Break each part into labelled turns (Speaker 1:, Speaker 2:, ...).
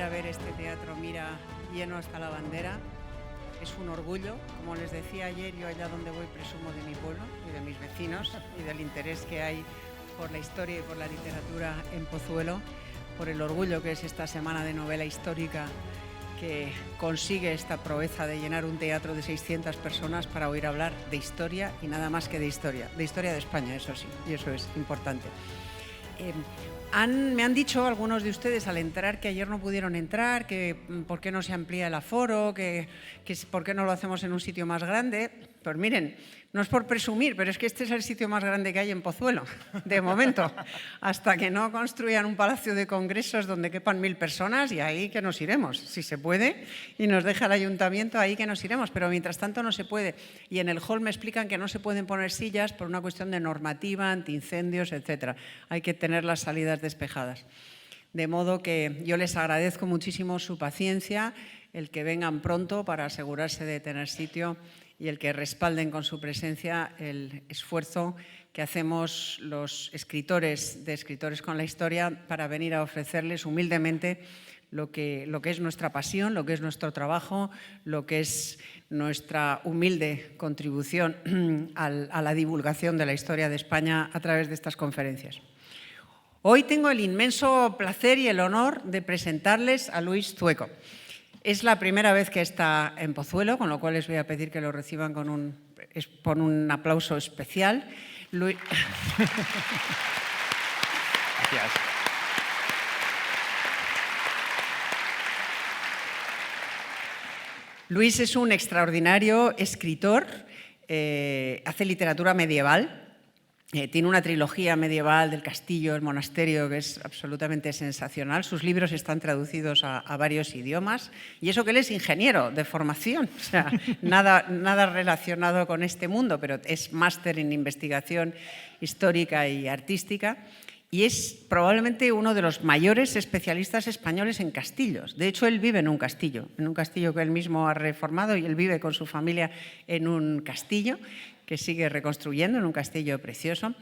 Speaker 1: a ver este Teatro Mira lleno hasta la bandera. Es un orgullo. Como les decía ayer, yo allá donde voy presumo de mi pueblo y de mis vecinos y del interés que hay por la historia y por la literatura en Pozuelo, por el orgullo que es esta semana de novela histórica que consigue esta proeza de llenar un teatro de 600 personas para oír hablar de historia y nada más que de historia de España, eso sí, y eso es importante. Me han dicho algunos de ustedes al entrar que ayer no pudieron entrar, que por qué no se amplía el aforo, que por qué no lo hacemos en un sitio más grande. Pues miren, no es por presumir, pero es que este es el sitio más grande que hay en Pozuelo, de momento, hasta que no construyan un palacio de congresos donde quepan 1000 personas, y ahí que nos iremos, si se puede, y nos deja el ayuntamiento, ahí que nos iremos, pero mientras tanto no se puede. Y en el hall me explican que no se pueden poner sillas por una cuestión de normativa, antiincendios, etcétera. Hay que tener las salidas despejadas. De modo que yo les agradezco muchísimo su paciencia, el que vengan pronto para asegurarse de tener sitio y el que respalden con su presencia el esfuerzo que hacemos los escritores de Escritores con la Historia para venir a ofrecerles humildemente lo que es nuestra pasión, lo que es nuestro trabajo, lo que es nuestra humilde contribución a la divulgación de la historia de España a través de estas conferencias. Hoy tengo el inmenso placer y el honor de presentarles a Luis Zueco. Es la primera vez que está en Pozuelo, con lo cual les voy a pedir que lo reciban con un aplauso especial. Gracias. Luis es un extraordinario escritor, hace literatura medieval. Tiene una trilogía medieval del castillo, el monasterio, que es absolutamente sensacional. Sus libros están traducidos a varios idiomas. Y eso que él es ingeniero de formación, o sea, nada relacionado con este mundo, pero es máster en investigación histórica y artística. Y es probablemente uno de los mayores especialistas españoles en castillos. De hecho, él vive en un castillo que él mismo ha reformado, y él vive con su familia en un castillo que sigue reconstruyendo, en un castillo precioso,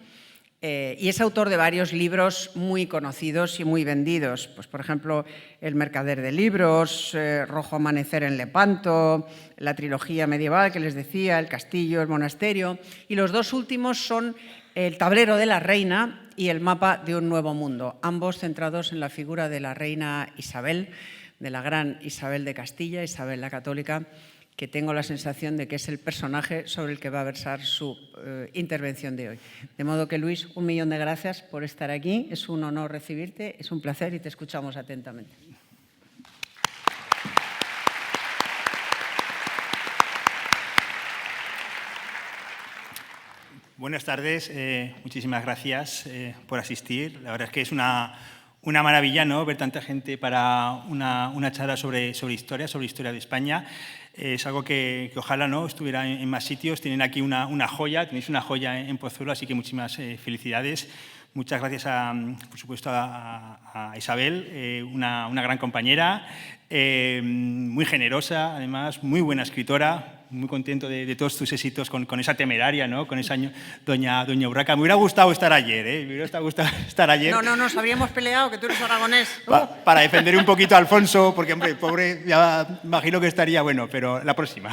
Speaker 1: y es autor de varios libros muy conocidos y muy vendidos. Pues, por ejemplo, El mercader de libros, Rojo amanecer en Lepanto, la trilogía medieval que les decía, El castillo, el monasterio, y los dos últimos son El tablero de la reina y El mapa de un nuevo mundo, ambos centrados en la figura de la reina Isabel, de la gran Isabel de Castilla, Isabel la Católica, que tengo la sensación de que es el personaje sobre el que va a versar su intervención de hoy. De modo que, Luis, 1.000.000 de gracias por estar aquí. Es un honor recibirte, es un placer y te escuchamos atentamente.
Speaker 2: Buenas tardes, muchísimas gracias por asistir. La verdad es que es una maravilla, ¿no?, ver tanta gente para una charla sobre historia de España. Es algo que ojalá no estuviera en más sitios. Tienen aquí una joya, tenéis una joya en Pozuelo, así que muchísimas felicidades. Muchas gracias, por supuesto, a Isabel, una gran compañera, muy generosa, además, muy buena escritora. Muy contento de todos tus éxitos con esa Temeraria, ¿no?, con esa doña Urraca. Me hubiera gustado estar ayer, ¿eh? Me hubiera gustado estar ayer.
Speaker 1: No, nos habríamos peleado, que tú eres aragonés.
Speaker 2: Para defender un poquito a Alfonso, porque, hombre, pobre, ya imagino que estaría bueno, pero la próxima.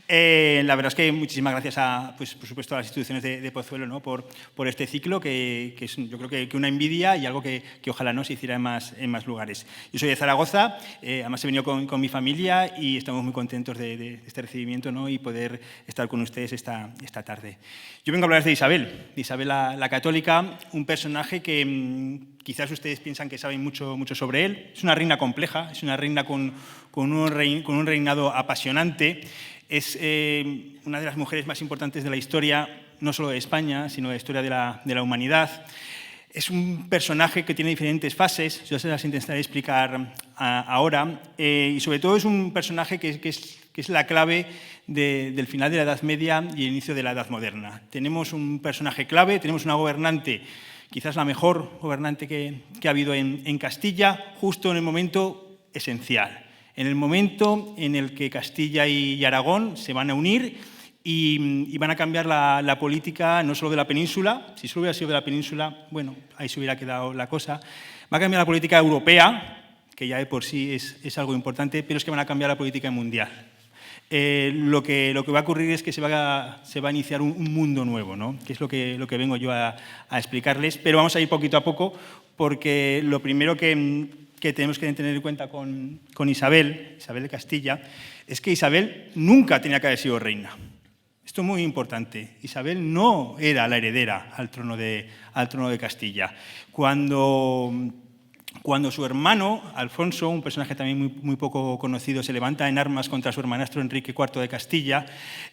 Speaker 2: La verdad es que muchísimas gracias pues, por supuesto, a las instituciones de Pozuelo, ¿no?, por este ciclo, que es, yo creo que una envidia y algo que ojalá no se hiciera en más lugares. Yo soy de Zaragoza, además he venido con mi familia y estamos muy contentos de este recibimiento, ¿no?, y poder estar con ustedes esta tarde. Yo vengo a hablar de Isabel la Católica, un personaje que quizás ustedes piensan que saben mucho sobre él. Es una reina compleja, es una reina con un reinado apasionante. Es una de las mujeres más importantes de la historia, no solo de España, sino de la historia de la humanidad. Es un personaje que tiene diferentes fases, yo se las intentaré explicar ahora, y sobre todo es un personaje que es la clave del final de la Edad Media y el inicio de la Edad Moderna. Tenemos un personaje clave, tenemos una gobernante, quizás la mejor gobernante que ha habido en Castilla, justo en el momento esencial. En el momento en el que Castilla y Aragón se van a unir y van a cambiar la política no solo de la península, si solo hubiera sido de la península, bueno, ahí se hubiera quedado la cosa, va a cambiar la política europea, que ya de por sí es algo importante, pero es que van a cambiar la política mundial. Lo que va a ocurrir es que se va a iniciar un mundo nuevo, ¿no? Que es lo que vengo yo a explicarles, pero vamos a ir poquito a poco, porque lo primero que tenemos que tener en cuenta con Isabel de Castilla, es que Isabel nunca tenía que haber sido reina. Esto es muy importante. Isabel no era la heredera al trono de Castilla. Cuando su hermano, Alfonso, un personaje también muy poco conocido, se levanta en armas contra su hermanastro Enrique IV de Castilla,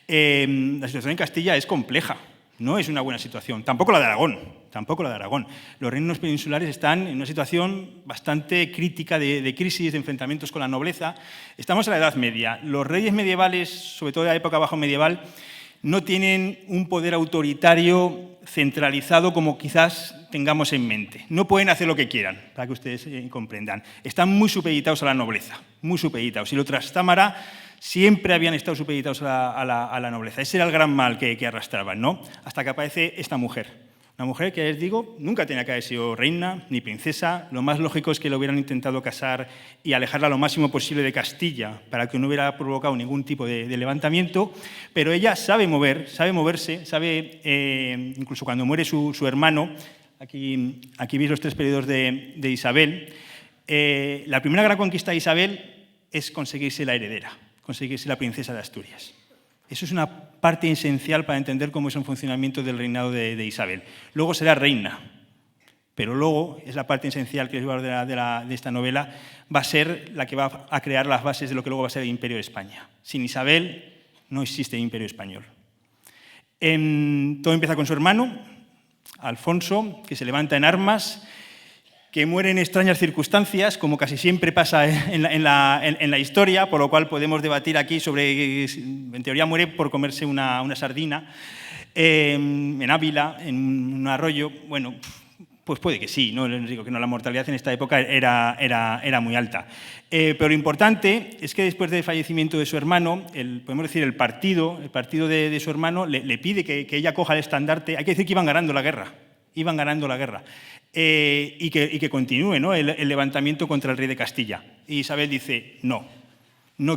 Speaker 2: la situación en Castilla es compleja, no es una buena situación. Tampoco la de Aragón. Los reinos peninsulares están en una situación bastante crítica de crisis, de enfrentamientos con la nobleza. Estamos en la Edad Media. Los reyes medievales, sobre todo de la época bajo medieval, no tienen un poder autoritario centralizado como quizás tengamos en mente. No pueden hacer lo que quieran, para que ustedes comprendan. Están muy supeditados a la nobleza, muy supeditados. Y los Trastámara siempre habían estado supeditados a la nobleza. Ese era el gran mal que arrastraban, ¿no? Hasta que aparece esta mujer. Una mujer que, les digo, nunca tenía que haber sido reina ni princesa. Lo más lógico es que lo hubieran intentado casar y alejarla lo máximo posible de Castilla para que no hubiera provocado ningún tipo de levantamiento. Pero ella sabe moverse, incluso cuando muere su hermano, aquí veis los 3 periodos de Isabel. La primera gran conquista de Isabel es conseguirse la heredera, conseguirse la princesa de Asturias. Eso es una parte esencial para entender cómo es el funcionamiento del reinado de Isabel. Luego será reina, pero luego es la parte esencial que les voy a hablar de esta novela, va a ser la que va a crear las bases de lo que luego va a ser el Imperio de España. Sin Isabel no existe el Imperio español. Todo empieza con su hermano, Alfonso, que se levanta en armas, que muere en extrañas circunstancias, como casi siempre pasa en la historia, por lo cual podemos debatir aquí sobre, en teoría muere por comerse una sardina, en Ávila, en un arroyo. Bueno, pues puede que sí, no les digo que no, la mortalidad en esta época era muy alta. Pero lo importante es que después del fallecimiento de su hermano, podemos decir el partido de su hermano le pide que ella coja el estandarte. Hay que decir que iban ganando la guerra. Y que continúe, ¿no?, el levantamiento contra el rey de Castilla. Y Isabel dice, no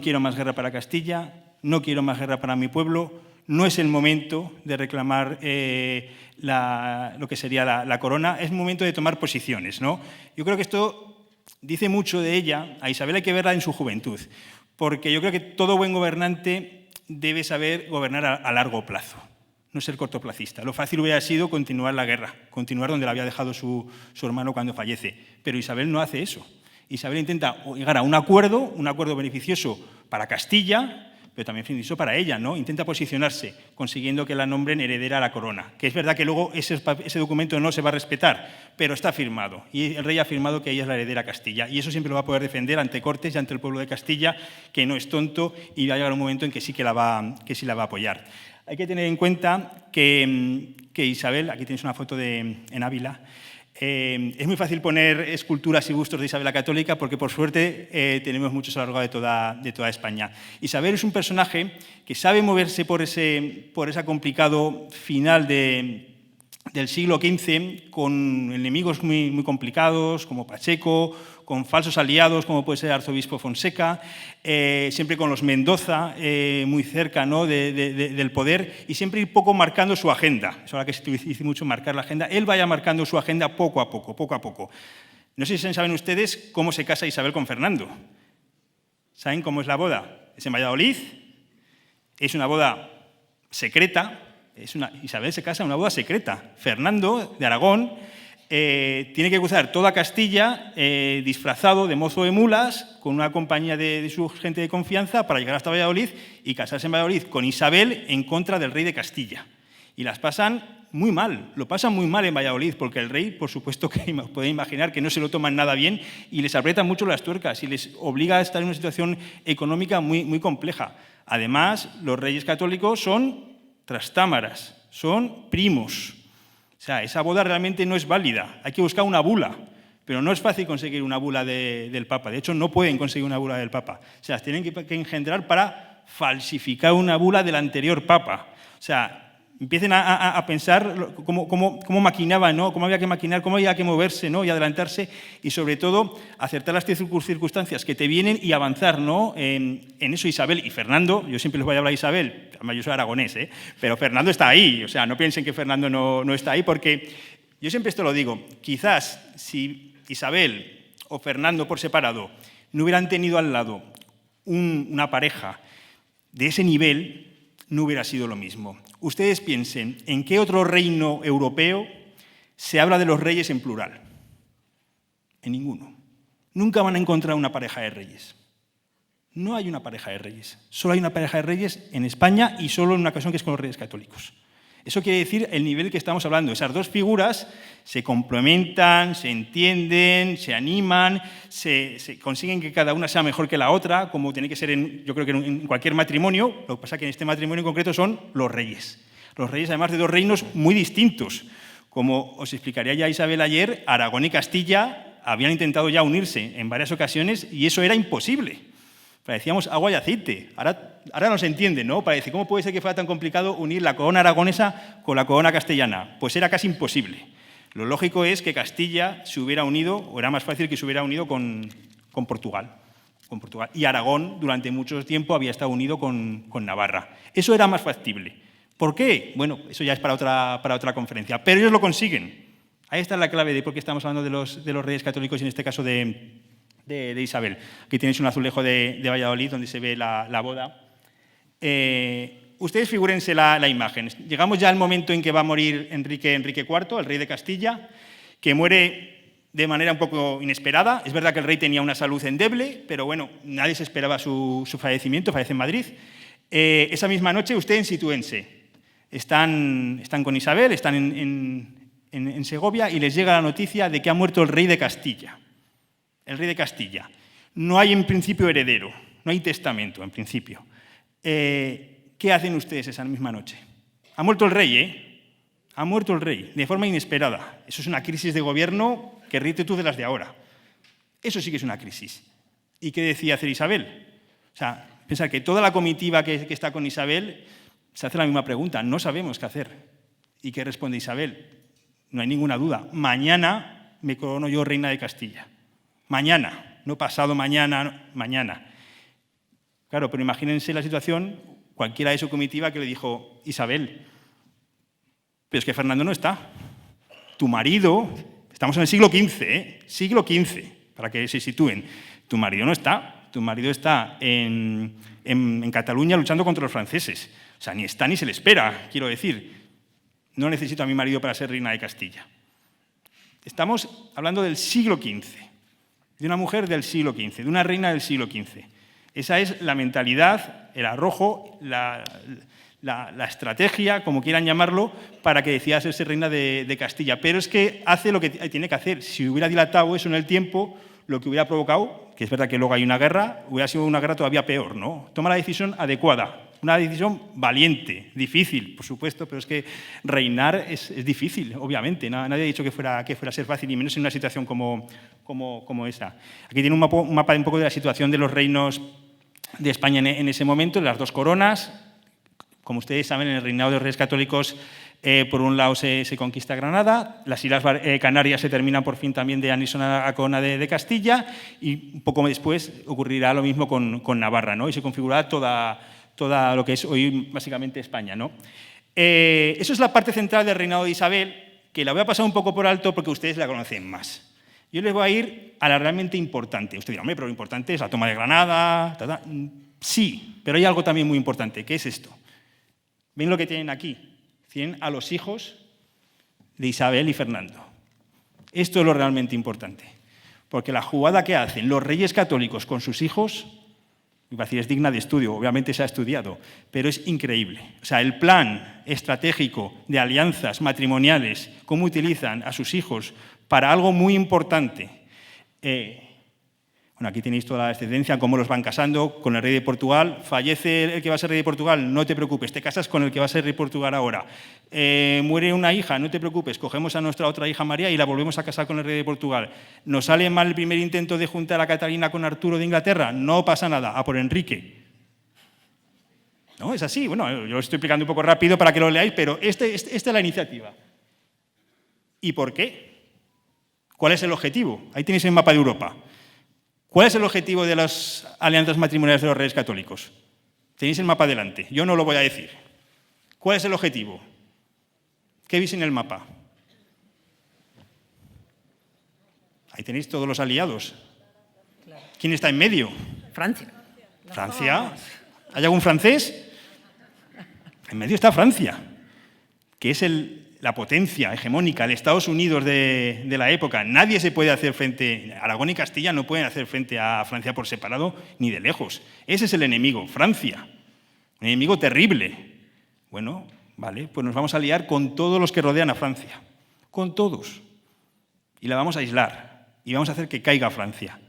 Speaker 2: quiero más guerra para Castilla, no quiero más guerra para mi pueblo, no es el momento de reclamar lo que sería la corona, es momento de tomar posiciones, ¿no? Yo creo que esto dice mucho de ella. A Isabel hay que verla en su juventud, porque yo creo que todo buen gobernante debe saber gobernar a largo plazo, no ser cortoplacista. Lo fácil hubiera sido continuar la guerra, continuar donde la había dejado su hermano cuando fallece. Pero Isabel no hace eso. Isabel intenta llegar a un acuerdo beneficioso para Castilla, pero también beneficioso para ella, ¿no? Intenta posicionarse, consiguiendo que la nombren heredera a la corona. Que es verdad que luego ese documento no se va a respetar, pero está firmado. Y el rey ha firmado que ella es la heredera a Castilla. Y eso siempre lo va a poder defender ante Cortes y ante el pueblo de Castilla, que no es tonto, y va a llegar un momento en que sí la va a apoyar. Hay que tener en cuenta que Isabel, aquí tenéis una foto en Ávila, es muy fácil poner esculturas y bustos de Isabel la Católica porque, por suerte, tenemos muchos a lo largo de toda España. Isabel es un personaje que sabe moverse por ese complicado final del siglo XV, con enemigos muy complicados, como Pacheco, con falsos aliados, como puede ser el arzobispo Fonseca, siempre con los Mendoza, muy cerca, ¿no?, del poder, y siempre ir poco marcando su agenda. Eso ahora que se dice mucho marcar la agenda. Él vaya marcando su agenda poco a poco. No sé si saben ustedes cómo se casa Isabel con Fernando. ¿Saben cómo es la boda? Es en Valladolid, es una boda secreta. Isabel se casa en una boda secreta. Fernando, de Aragón, tiene que cruzar toda Castilla disfrazado de mozo de mulas, con una compañía de su gente de confianza, para llegar hasta Valladolid y casarse en Valladolid con Isabel en contra del rey de Castilla. Y las pasan muy mal, lo pasan muy mal en Valladolid, porque el rey, por supuesto que podéis imaginar que no se lo toman nada bien y les aprieta mucho las tuercas y les obliga a estar en una situación económica muy compleja. Además, los reyes católicos son trastámaras, son primos. O sea, esa boda realmente no es válida. Hay que buscar una bula, pero no es fácil conseguir una bula del Papa. De hecho, no pueden conseguir una bula del Papa. O sea, tienen que engendrar para falsificar una bula del anterior Papa. O sea, Empiecen a pensar cómo maquinaban, ¿no? Cómo había que maquinar, cómo había que moverse, ¿no? Y adelantarse y, sobre todo, acertar las circunstancias que te vienen y avanzar, ¿no? En eso. Isabel y Fernando, yo siempre les voy a hablar de Isabel, además yo soy aragonés, pero Fernando está ahí, o sea, no piensen que Fernando no está ahí, porque yo siempre esto lo digo, quizás si Isabel o Fernando por separado no hubieran tenido al lado una pareja de ese nivel, no hubiera sido lo mismo. Ustedes piensen, ¿en qué otro reino europeo se habla de los reyes en plural? En ninguno. Nunca van a encontrar una pareja de reyes. No hay una pareja de reyes. Solo hay una pareja de reyes en España y solo en una ocasión que es con los reyes católicos. Eso quiere decir el nivel que estamos hablando. Esas dos figuras se complementan, se entienden, se animan, se consiguen que cada una sea mejor que la otra, como tiene que ser, yo creo que en cualquier matrimonio. Lo que pasa es que en este matrimonio en concreto son los reyes. Los reyes, además, de dos reinos muy distintos. Como os explicaría ya Isabel ayer, Aragón y Castilla habían intentado ya unirse en varias ocasiones y eso era imposible. Parecíamos agua y aceite. Ahora no se entiende, ¿no? Parece, ¿cómo puede ser que fuera tan complicado unir la corona aragonesa con la corona castellana? Pues era casi imposible. Lo lógico es que Castilla se hubiera unido, o era más fácil que se hubiera unido con Portugal. Y Aragón, durante mucho tiempo, había estado unido con Navarra. Eso era más factible. ¿Por qué? Bueno, eso ya es para otra conferencia. Pero ellos lo consiguen. Ahí está la clave de por qué estamos hablando de los reyes católicos y en este caso de Isabel. Aquí tenéis un azulejo de Valladolid donde se ve la boda. Ustedes figúrense la imagen. Llegamos ya al momento en que va a morir Enrique IV, el rey de Castilla, que muere de manera un poco inesperada. Es verdad que el rey tenía una salud endeble, pero bueno, nadie se esperaba su fallecimiento, fallece en Madrid. Esa misma noche, ustedes sitúense. Están con Isabel, están en Segovia y les llega la noticia de que ha muerto el rey de Castilla. El rey de Castilla. No hay en principio heredero, no hay testamento en principio. ¿Qué hacen ustedes esa misma noche? Ha muerto el rey, ¿eh? Ha muerto el rey, de forma inesperada. Eso es una crisis de gobierno que ríete tú de las de ahora. Eso sí que es una crisis. ¿Y qué decía hacer Isabel? O sea, pensar que toda la comitiva que está con Isabel se hace la misma pregunta, no sabemos qué hacer. ¿Y qué responde Isabel? No hay ninguna duda, mañana me corono yo reina de Castilla. Mañana, no pasado mañana, no, mañana. Claro, pero imagínense la situación, cualquiera de su comitiva que le dijo, Isabel, pero es que Fernando no está. Tu marido, estamos en el siglo XV, siglo XV, para que se sitúen. Tu marido no está, tu marido está en Cataluña luchando contra los franceses. O sea, ni está ni se le espera, quiero decir. No necesito a mi marido para ser reina de Castilla. Estamos hablando del siglo XV. De una mujer del siglo XV, de una reina del siglo XV. Esa es la mentalidad, el arrojo, la estrategia, como quieran llamarlo, para que decida ser reina de Castilla. Pero es que hace lo que tiene que hacer. Si hubiera dilatado eso en el tiempo, lo que hubiera provocado, que es verdad que luego hay una guerra, hubiera sido una guerra todavía peor, ¿no? Toma la decisión adecuada, una decisión valiente, difícil, por supuesto, pero es que reinar es difícil, obviamente. Nadie ha dicho que fuera a ser fácil, y menos en una situación como esa. Aquí tiene un mapa un poco de la situación de los reinos de España en ese momento, las dos coronas. Como ustedes saben, en el reinado de los reyes católicos, por un lado se conquista Granada, las Islas Canarias se terminan por fin también de anexión a corona de Castilla, y un poco después ocurrirá lo mismo con Navarra, ¿no? Y se configurará toda lo que es hoy básicamente España, ¿no? Eso es la parte central del reinado de Isabel, que la voy a pasar un poco por alto porque ustedes la conocen más. Yo les voy a ir a la realmente importante. Usted dirá, hombre, pero lo importante es la toma de Granada. Sí, pero hay algo también muy importante. ¿Qué es esto? ¿Ven lo que tienen aquí? Tienen a los hijos de Isabel y Fernando. Esto es lo realmente importante. Porque la jugada que hacen los reyes católicos con sus hijos, iba a decir, es digna de estudio, obviamente se ha estudiado, pero es increíble. O sea, el plan estratégico de alianzas matrimoniales, cómo utilizan a sus hijos para algo muy importante. Bueno, aquí tenéis toda la descendencia, cómo los van casando con el rey de Portugal. Fallece el que va a ser rey de Portugal, no te preocupes, te casas con el que va a ser rey de Portugal ahora. Muere una hija, no te preocupes, cogemos a nuestra otra hija María y la volvemos a casar con el rey de Portugal. ¿Nos sale mal el primer intento de juntar a Catalina con Arturo de Inglaterra? No pasa nada, a por Enrique. No, es así. Bueno, yo lo estoy explicando un poco rápido para que lo leáis, pero esta es la iniciativa. ¿Y por qué? ¿Cuál es el objetivo? Ahí tenéis el mapa de Europa. ¿Cuál es el objetivo de las alianzas matrimoniales de los Reyes Católicos? Tenéis el mapa delante. Yo no lo voy a decir. ¿Cuál es el objetivo? ¿Qué veis en el mapa? Ahí tenéis todos los aliados. ¿Quién está en medio?
Speaker 1: Francia.
Speaker 2: ¿Francia? ¿Hay algún francés? En medio está Francia, que es la potencia hegemónica, el Estados Unidos de la época. Nadie se puede hacer frente, Aragón y Castilla no pueden hacer frente a Francia por separado ni de lejos. Ese es el enemigo, Francia. Un enemigo terrible. Bueno, vale, pues nos vamos a aliar con todos los que rodean a Francia, con todos. Y la vamos a aislar y vamos a hacer que caiga Francia.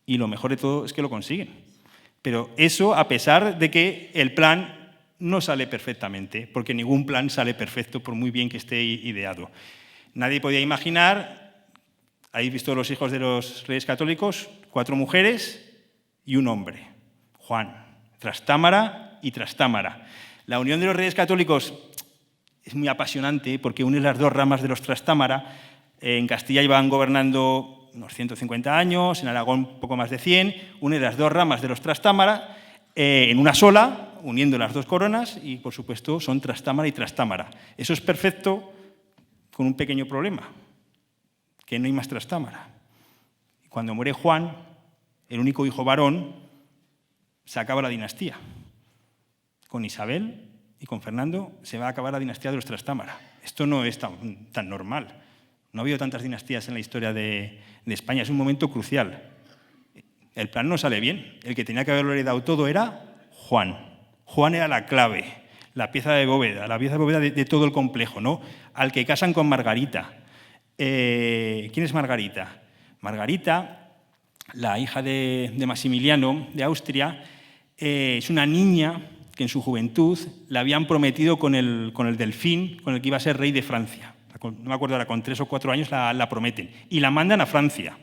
Speaker 2: Y lo mejor de todo es que lo consiguen. Pero eso a pesar de que el plan no sale perfectamente, porque ningún plan sale perfecto por muy bien que esté ideado. Nadie podía imaginar, habéis visto los hijos de los Reyes Católicos, 4 mujeres y un hombre, Juan, Trastámara y Trastámara. La unión de los Reyes Católicos es muy apasionante porque une las 2 ramas de los Trastámara. En Castilla iban gobernando unos 150 años, en Aragón poco más de 100, une las 2 ramas de los Trastámara en una sola, uniendo las 2 coronas, y por supuesto son Trastámara y Trastámara. Eso es perfecto con un pequeño problema, que no hay más Trastámara. Cuando muere Juan, el único hijo varón, se acaba la dinastía. Con Isabel y con Fernando se va a acabar la dinastía de los Trastámara. Esto no es tan normal. No ha habido tantas dinastías en la historia de España. Es un momento crucial. El plan no sale bien. El que tenía que haberlo heredado todo era Juan. Juan era la clave, la pieza de bóveda de todo el complejo, ¿no? Al que casan con Margarita. ¿Quién es Margarita? Margarita, la hija de Maximiliano de Austria, es una niña que en su juventud la habían prometido con el delfín, con el que iba a ser rey de Francia. No me acuerdo ahora, con 3 o 4 años la prometen. Y la mandan a Francia.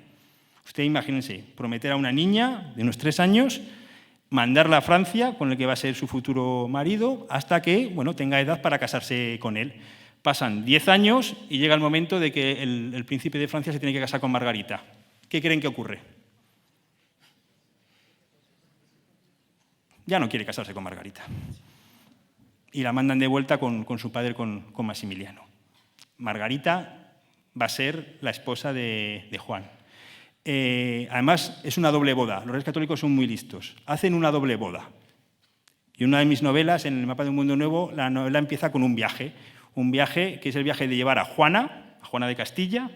Speaker 2: Usted imagínense, prometer a una niña de unos 3 años, mandarla a Francia, con el que va a ser su futuro marido, hasta que tenga edad para casarse con él. Pasan 10 años y llega el momento de que el príncipe de Francia se tiene que casar con Margarita. ¿Qué creen que ocurre? Ya no quiere casarse con Margarita. Y la mandan de vuelta con su padre, con Maximiliano. Margarita va a ser la esposa de Juan. Además, es una doble boda. Los Reyes Católicos son muy listos. Hacen una doble boda. Y una de mis novelas, en el mapa de un mundo nuevo, la novela empieza con un viaje que es el viaje de llevar a Juana de Castilla,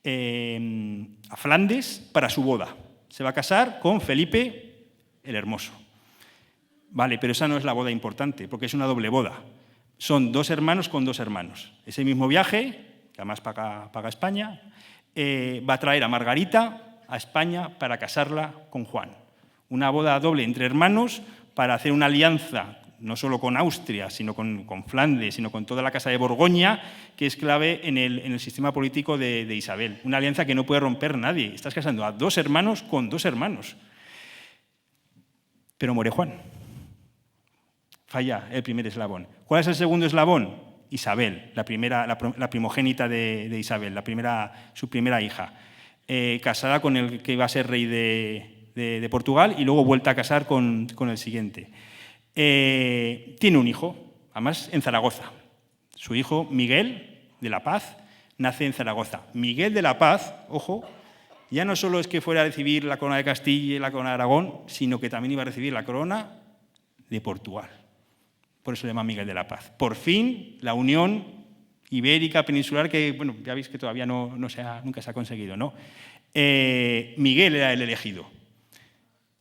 Speaker 2: a Flandes para su boda. Se va a casar con Felipe el Hermoso. Vale, pero esa no es la boda importante, porque es una doble boda. Son 2 hermanos con 2 hermanos. Ese mismo viaje, que además paga España, va a traer a Margarita a España para casarla con Juan. Una boda doble entre hermanos para hacer una alianza no solo con Austria, sino con Flandes, sino con toda la Casa de Borgoña, que es clave en el sistema político de Isabel. Una alianza que no puede romper nadie. Estás casando a 2 hermanos con 2 hermanos. Pero muere Juan. Falla el primer eslabón. ¿Cuál es el segundo eslabón? Isabel, la primogénita de Isabel, su primera hija, casada con el que iba a ser rey de Portugal y luego vuelta a casar con el siguiente. Tiene un hijo, además en Zaragoza. Su hijo Miguel de la Paz nace en Zaragoza. Miguel de la Paz, ojo, ya no solo es que fuera a recibir la corona de Castilla y la corona de Aragón, sino que también iba a recibir la corona de Portugal. Por eso se llama Miguel de la Paz. Por fin, la unión ibérica, peninsular, que ya veis que todavía nunca se ha conseguido, ¿no? Miguel era el elegido.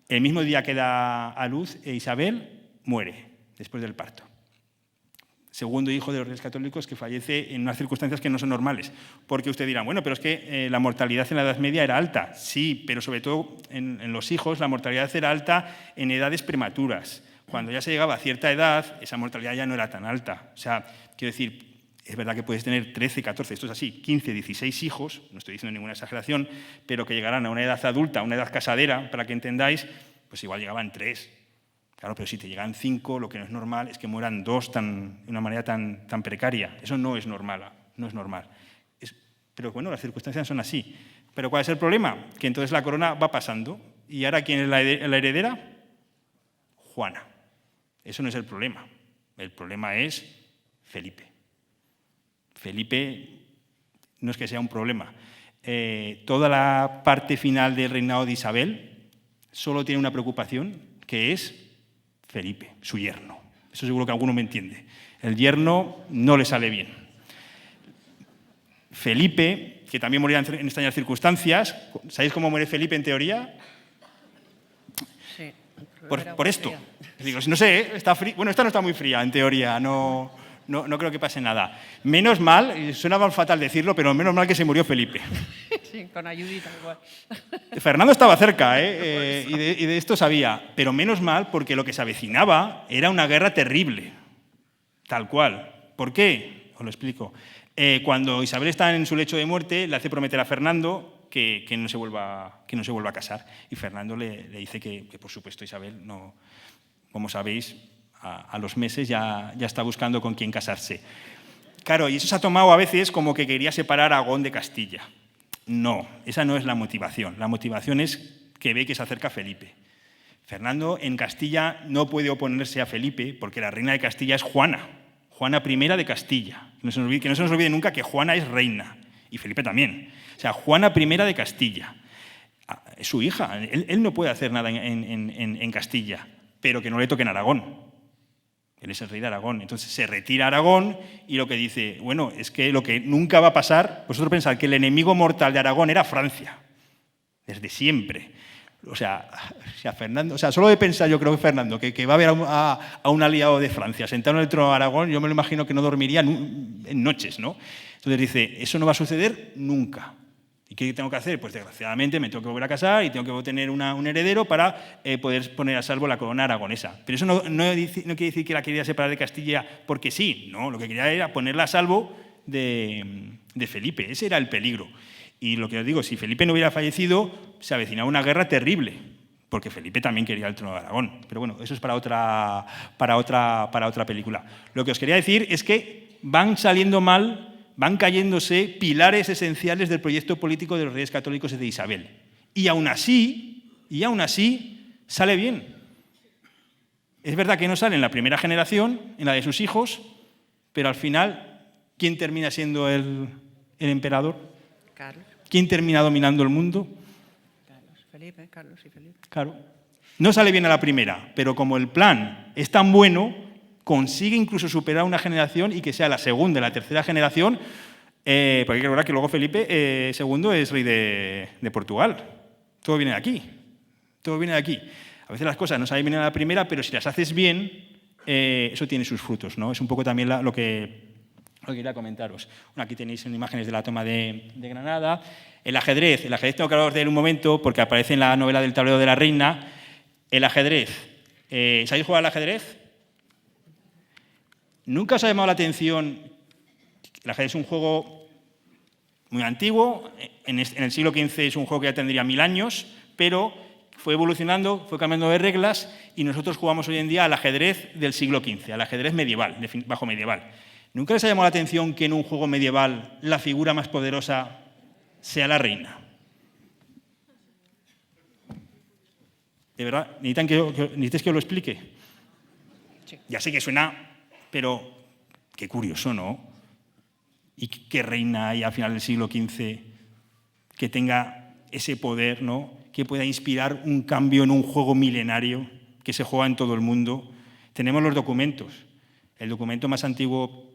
Speaker 2: El mismo día que da a luz, Isabel muere después del parto. Segundo hijo de los Reyes Católicos que fallece en unas circunstancias que no son normales. Porque usted dirá, bueno, pero es que la mortalidad en la Edad Media era alta. Sí, pero sobre todo en los hijos la mortalidad era alta en edades prematuras. Cuando ya se llegaba a cierta edad, esa mortalidad ya no era tan alta. O sea, quiero decir, es verdad que puedes tener 13, 14, esto es así, 15, 16 hijos, no estoy diciendo ninguna exageración, pero que llegarán a una edad adulta, a una edad casadera, para que entendáis, pues igual llegaban 3. Claro, pero si te llegan 5, lo que no es normal es que mueran 2 de una manera tan precaria. Eso no es normal, no es normal. Pero bueno, las circunstancias son así. ¿Pero cuál es el problema? Que entonces la corona va pasando. ¿Y ahora quién es la heredera? Juana. Eso no es el problema. El problema es Felipe. Felipe no es que sea un problema. Toda la parte final del reinado de Isabel solo tiene una preocupación, que es Felipe, su yerno. Eso seguro que alguno me entiende. El yerno no le sale bien. Felipe, que también morirá en extrañas circunstancias, ¿sabéis cómo muere Felipe en teoría?
Speaker 1: Sí.
Speaker 2: Por esto. Digo, no sé, está fría. Bueno, esta no está muy fría, en teoría, no creo que pase nada. Menos mal, suena mal fatal decirlo, pero menos mal que se murió Felipe.
Speaker 1: Sí, con ayudita igual.
Speaker 2: Fernando estaba cerca, y de esto sabía, pero menos mal porque lo que se avecinaba era una guerra terrible, tal cual. ¿Por qué? Os lo explico. Cuando Isabel está en su lecho de muerte, le hace prometer a Fernando que no se vuelva a casar. Y Fernando le dice que, por supuesto, Isabel, no, como sabéis, a los meses ya está buscando con quién casarse. Claro, y eso se ha tomado a veces como que quería separar a Aragón de Castilla. No, esa no es la motivación. La motivación es que ve que se acerca Felipe. Fernando en Castilla no puede oponerse a Felipe porque la reina de Castilla es Juana, Juana I de Castilla. Que no se nos olvide nunca que Juana es reina y Felipe también. O sea, Juana I de Castilla. Es su hija, él no puede hacer nada en Castilla, pero que no le toque en Aragón. Él es el rey de Aragón. Entonces se retira a Aragón y lo que dice, bueno, es que lo que nunca va a pasar, vosotros pensáis que el enemigo mortal de Aragón era Francia, desde siempre. O sea Fernando, solo de pensar, yo creo que Fernando, que va a haber a un aliado de Francia sentado en el trono de Aragón, yo me lo imagino que no dormiría en noches, ¿no? Entonces dice, eso no va a suceder nunca. ¿Y qué tengo que hacer? Pues desgraciadamente me tengo que volver a casar y tengo que tener un heredero para poder poner a salvo la corona aragonesa. Pero eso no quiere decir que la quería separar de Castilla porque sí, no, lo que quería era ponerla a salvo de Felipe. Ese era el peligro. Y lo que os digo, si Felipe no hubiera fallecido, se avecinaba una guerra terrible, porque Felipe también quería el trono de Aragón. Pero bueno, eso es para otra película. Lo que os quería decir es que van saliendo mal, van cayéndose pilares esenciales del proyecto político de los Reyes Católicos y de Isabel. Y aún así sale bien. Es verdad que no sale en la primera generación, en la de sus hijos, pero al final, ¿quién termina siendo el emperador?
Speaker 1: Carlos.
Speaker 2: ¿Quién termina dominando el mundo?
Speaker 1: Carlos y Felipe.
Speaker 2: Claro. No sale bien a la primera, pero como el plan es tan bueno, consigue incluso superar una generación y que sea la segunda y la tercera generación, porque hay que recordar que luego Felipe II es rey de Portugal. Todo viene de aquí. Todo viene de aquí. A veces las cosas no salen bien a la primera, pero si las haces bien, eso tiene sus frutos, ¿no? Es un poco también lo que quería comentaros. Bueno, aquí tenéis imágenes de la toma de Granada. El ajedrez tengo que hablaros de él un momento porque aparece en la novela del tablero de la reina. El ajedrez. ¿Sabéis jugar al ajedrez? ¿Nunca os ha llamado la atención? El ajedrez es un juego muy antiguo. En el siglo XV es un juego que ya tendría 1000 años, pero fue evolucionando, fue cambiando de reglas y nosotros jugamos hoy en día al ajedrez del siglo XV, al ajedrez medieval, bajo medieval. ¿Nunca les ha llamado la atención que en un juego medieval la figura más poderosa sea la reina? ¿De verdad? ¿Necesitáis que os lo explique? Sí. Ya sé que suena, pero qué curioso, ¿no? ¿Y qué reina hay al final del siglo XV que tenga ese poder, ¿no? Que pueda inspirar un cambio en un juego milenario que se juega en todo el mundo? Tenemos los documentos. El documento más antiguo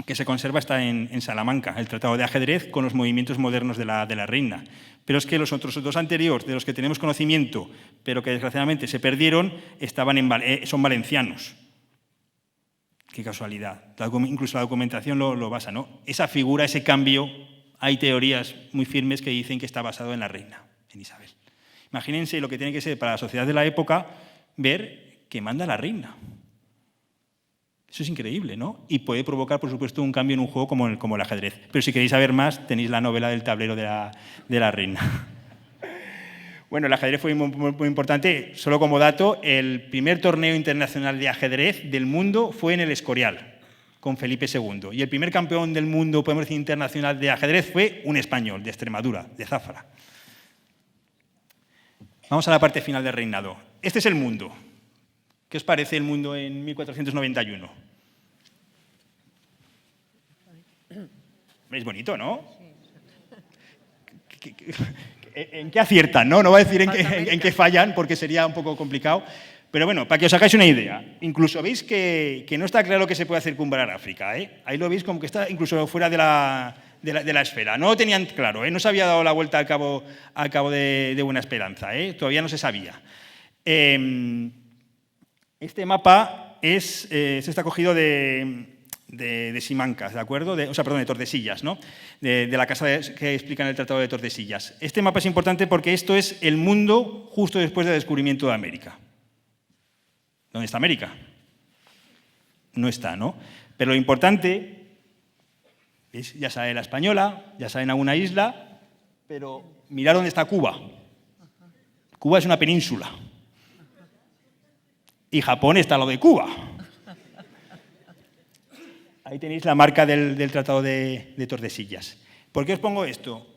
Speaker 2: que se conserva está en Salamanca, el Tratado de Ajedrez con los movimientos modernos de la reina. Pero es que los otros dos anteriores, de los que tenemos conocimiento, pero que desgraciadamente se perdieron, son valencianos. Qué casualidad. Incluso la documentación lo basa, ¿no? Esa figura, ese cambio, hay teorías muy firmes que dicen que está basado en la reina, en Isabel. Imagínense lo que tiene que ser para la sociedad de la época ver que manda la reina. Eso es increíble, ¿no? Y puede provocar, por supuesto, un cambio en un juego como el ajedrez. Pero si queréis saber más, tenéis la novela del tablero de la reina. Bueno, el ajedrez fue muy importante. Solo como dato, el primer torneo internacional de ajedrez del mundo fue en el Escorial, con Felipe II. Y el primer campeón del mundo, podemos decir, internacional de ajedrez fue un español, de Extremadura, de Zafra. Vamos a la parte final del reinado. Este es el mundo. ¿Qué os parece el mundo en 1491? Es bonito, ¿no? ¿En qué aciertan? No voy a decir en qué fallan, porque sería un poco complicado. Pero bueno, para que os hagáis una idea, incluso veis que no está claro que se pueda circunvalar África, ¿eh? Ahí lo veis como que está incluso fuera de la esfera. No lo tenían claro, ¿eh? No se había dado la vuelta al cabo de Buena Esperanza, ¿eh? Todavía no se sabía. Este mapa se está cogido de Simancas, ¿de acuerdo? De Tordesillas, ¿no? De la casa que explica en el Tratado de Tordesillas. Este mapa es importante porque esto es el mundo justo después del descubrimiento de América. ¿Dónde está América? No está, ¿no? Pero lo importante es, ya sale la Española, ya sale en alguna isla, pero mirad dónde está Cuba. Cuba es una península. Y Japón está a lo de Cuba. Ahí tenéis la marca del Tratado de Tordesillas. ¿Por qué os pongo esto?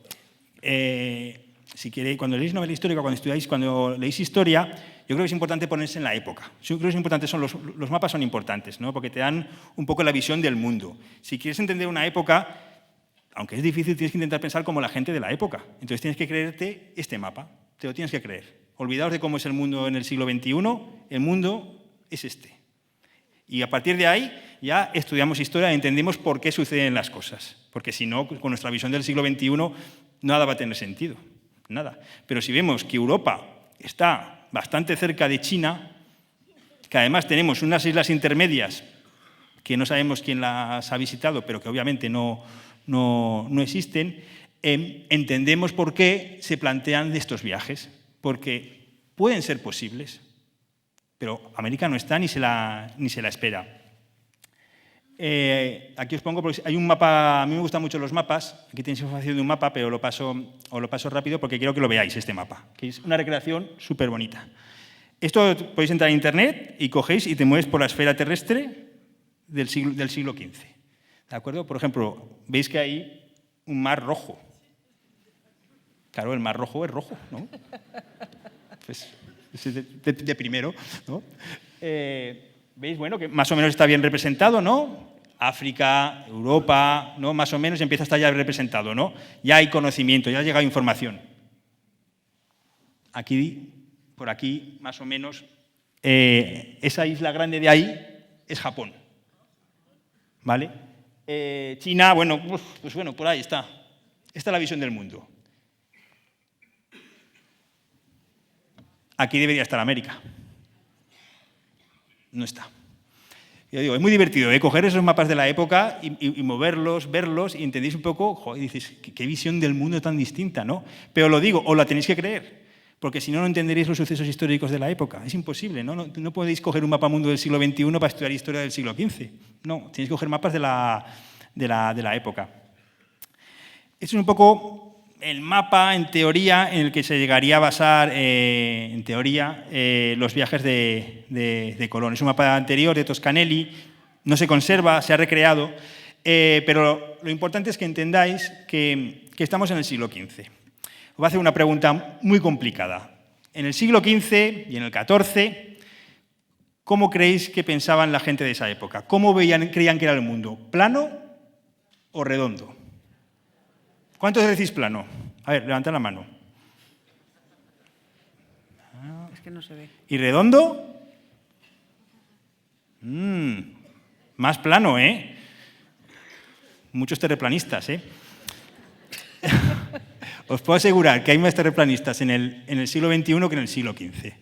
Speaker 2: Si queréis, cuando leéis novela histórica, cuando leéis historia, yo creo que es importante ponerse en la época. Yo creo que es importante, los mapas son importantes, ¿no? Porque te dan un poco la visión del mundo. Si quieres entender una época, aunque es difícil, tienes que intentar pensar como la gente de la época. Entonces tienes que creerte este mapa, te lo tienes que creer. Olvidaos de cómo es el mundo en el siglo XXI, el mundo es este. Y a partir de ahí ya estudiamos historia y entendemos por qué suceden las cosas. Porque si no, con nuestra visión del siglo XXI, nada va a tener sentido. Nada. Pero si vemos que Europa está bastante cerca de China, que además tenemos unas islas intermedias que no sabemos quién las ha visitado, pero que obviamente no existen, entendemos por qué se plantean estos viajes. Porque pueden ser posibles, pero América no está ni se la espera. Aquí os pongo, porque hay un mapa, a mí me gustan mucho los mapas, aquí tenéis información de un mapa, pero os lo paso rápido porque quiero que lo veáis, este mapa, que es una recreación súper bonita. Esto podéis entrar en internet y cogéis y te mueves por la esfera terrestre del siglo XV. ¿De acuerdo? Por ejemplo, veis que hay un mar rojo. Claro, el mar rojo es rojo, ¿no? Pues de primero, ¿no? ¿Veis? Bueno, que más o menos está bien representado, ¿no? África, Europa, ¿no? Más o menos empieza a estar ya representado, ¿no? Ya hay conocimiento, ya ha llegado información. Aquí, por aquí, más o menos, esa isla grande de ahí es Japón, ¿vale? China, bueno, pues bueno, por ahí está. Esta es la visión del mundo. Aquí debería estar América. No está. Yo digo, es muy divertido, coger esos mapas de la época y moverlos, verlos, y entendéis un poco, joder, dices, qué visión del mundo tan distinta, ¿no? Pero lo digo, os la tenéis que creer, porque si no, no entenderéis los sucesos históricos de la época. Es imposible, ¿no? No podéis coger un mapa mundo del siglo XXI para estudiar historia del siglo XV. No, tenéis que coger mapas de la época. Este es un poco el mapa, en teoría, en el que se llegaría a basar, en teoría, los viajes de Colón. Es un mapa anterior, de Toscanelli, no se conserva, se ha recreado, pero lo importante es que entendáis que estamos en el siglo XV. Os voy a hacer una pregunta muy complicada. En el siglo XV y en el XIV, ¿cómo creéis que pensaban la gente de esa época? ¿Cómo creían que era el mundo? ¿Plano o redondo? ¿Cuántos decís plano? A ver, levantad la mano.
Speaker 1: Es que no se ve.
Speaker 2: ¿Y redondo? Más plano, ¿eh? Muchos terraplanistas, ¿eh? Os puedo asegurar que hay más terraplanistas en el siglo XXI que en el siglo XV.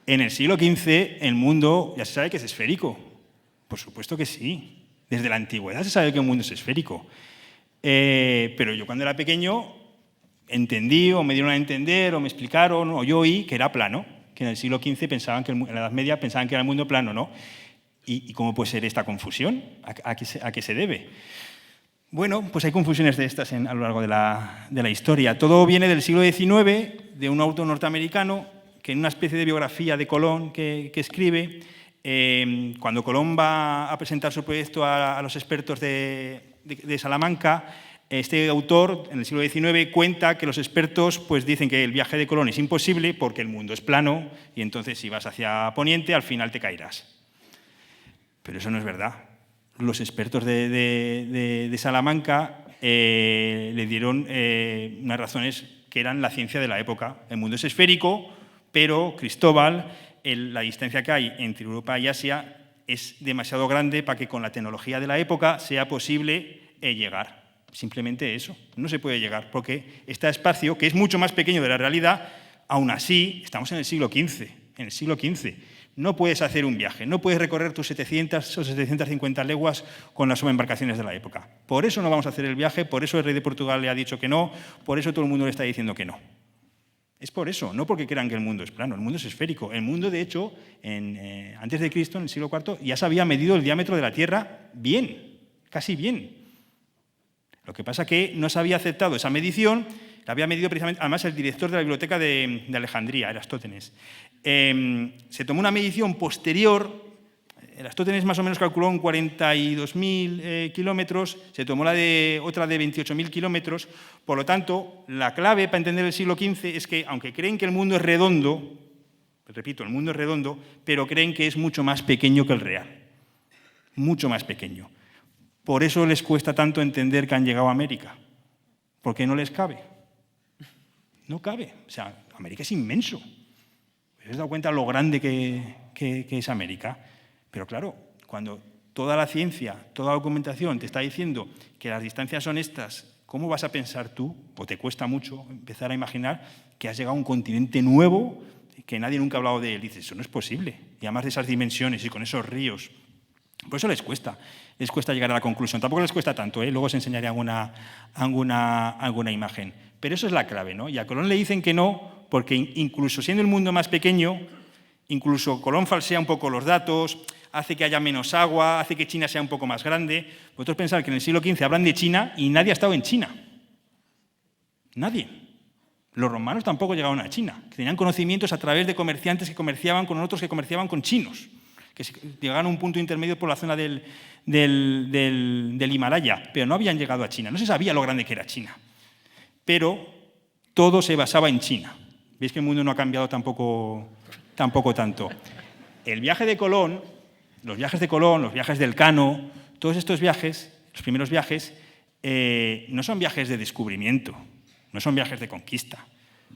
Speaker 2: En el siglo XV el mundo ya se sabe que es esférico. Por supuesto que sí. Desde la antigüedad se sabe que el mundo es esférico. Pero yo cuando era pequeño entendí, o me dieron a entender, o me explicaron, o yo oí que era plano, que en el siglo XV pensaban que en la Edad Media pensaban que era el mundo plano, ¿no? ¿Y cómo puede ser esta confusión? ¿A qué se debe? Bueno, pues hay confusiones de estas a lo largo de la historia. Todo viene del siglo XIX, de un autor norteamericano que en una especie de biografía de Colón que escribe, cuando Colón va a presentar su proyecto a los expertos de Salamanca, este autor, en el siglo XIX, cuenta que los expertos pues, dicen que el viaje de Colón es imposible porque el mundo es plano y entonces si vas hacia Poniente al final te caerás. Pero eso no es verdad. Los expertos de Salamanca le dieron unas razones que eran la ciencia de la época. El mundo es esférico, pero Cristóbal, la distancia que hay entre Europa y Asia es demasiado grande para que con la tecnología de la época sea posible llegar. Simplemente eso, no se puede llegar, porque este espacio, que es mucho más pequeño de la realidad, aún así, estamos en el siglo XV, no puedes hacer un viaje, no puedes recorrer tus 700 o 750 leguas con las embarcaciones de la época. Por eso no vamos a hacer el viaje, por eso el rey de Portugal le ha dicho que no, por eso todo el mundo le está diciendo que no. Es por eso, no porque crean que el mundo es plano, el mundo es esférico. El mundo, de hecho, antes de Cristo, en el siglo IV, ya se había medido el diámetro de la Tierra bien, casi bien. Lo que pasa es que no se había aceptado esa medición, la había medido precisamente, además, el director de la biblioteca de Alejandría, Erastótenes. Se tomó una medición posterior, Erastótenes más o menos calculó en 42.000 kilómetros, se tomó otra de 28.000 kilómetros, por lo tanto, la clave para entender el siglo XV es que, aunque creen que el mundo es redondo, repito, el mundo es redondo, pero creen que es mucho más pequeño que el real, mucho más pequeño. Por eso les cuesta tanto entender que han llegado a América, porque no les cabe. No cabe. O sea, América es inmenso. ¿Os habéis dado cuenta lo grande que es América? Pero claro, cuando toda la ciencia, toda la documentación te está diciendo que las distancias son estas, ¿cómo vas a pensar tú, o te cuesta mucho empezar a imaginar que has llegado a un continente nuevo que nadie nunca ha hablado de él? Dices, eso no es posible. Y además de esas dimensiones y con esos ríos. Por eso les cuesta llegar a la conclusión. Tampoco les cuesta tanto, ¿eh? Luego os enseñaré alguna imagen. Pero eso es la clave, ¿no? Y a Colón le dicen que no, porque incluso siendo el mundo más pequeño, incluso Colón falsea un poco los datos, hace que haya menos agua, hace que China sea un poco más grande. Vosotros pensáis que en el siglo XV hablan de China y nadie ha estado en China. Nadie. Los romanos tampoco llegaron a China, que tenían conocimientos a través de comerciantes que comerciaban con otros que comerciaban con chinos, que llegaron a un punto intermedio por la zona del Himalaya, pero no habían llegado a China. No se sabía lo grande que era China. Pero todo se basaba en China. Veis que el mundo no ha cambiado tampoco tanto. El viaje de Colón, los viajes del Cano, todos estos viajes, los primeros viajes, no son viajes de descubrimiento, no son viajes de conquista,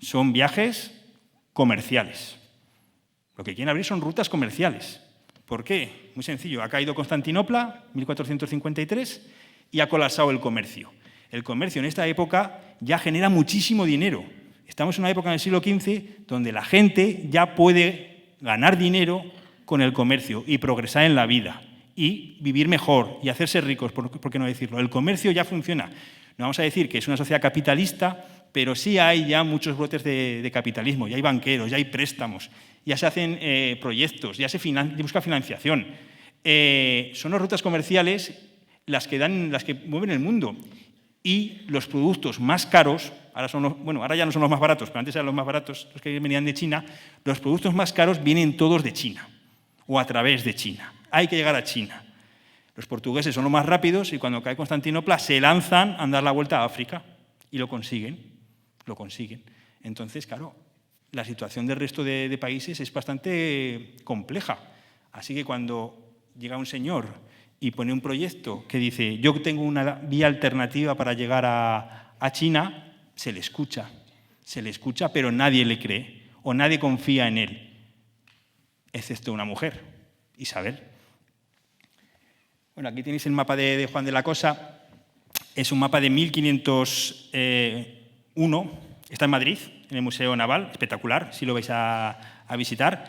Speaker 2: son viajes comerciales. Lo que quieren abrir son rutas comerciales. ¿Por qué? Muy sencillo, ha caído Constantinopla, 1453, y ha colapsado el comercio. El comercio en esta época ya genera muchísimo dinero. Estamos en una época en el siglo XV donde la gente ya puede ganar dinero con el comercio y progresar en la vida y vivir mejor y hacerse ricos, ¿por qué no decirlo? El comercio ya funciona. No vamos a decir que es una sociedad capitalista, pero sí hay ya muchos brotes de capitalismo, ya hay banqueros, ya hay préstamos, ya se hacen proyectos, ya se busca financiación. Son las rutas comerciales las que mueven el mundo. Y los productos más caros, ahora ya no son los más baratos, pero antes eran los más baratos, los que venían de China, los productos más caros vienen todos de China o a través de China. Hay que llegar a China. Los portugueses son los más rápidos y cuando cae Constantinopla se lanzan a dar la vuelta a África y lo consiguen. Entonces, claro, la situación del resto de países es bastante compleja. Así que cuando llega un señor y pone un proyecto que dice yo tengo una vía alternativa para llegar a China, se le escucha, pero nadie le cree o nadie confía en él, excepto una mujer, Isabel. Bueno, aquí tenéis el mapa de Juan de la Cosa, es un mapa de 1501, está en Madrid, en el Museo Naval, espectacular, si lo vais a visitar.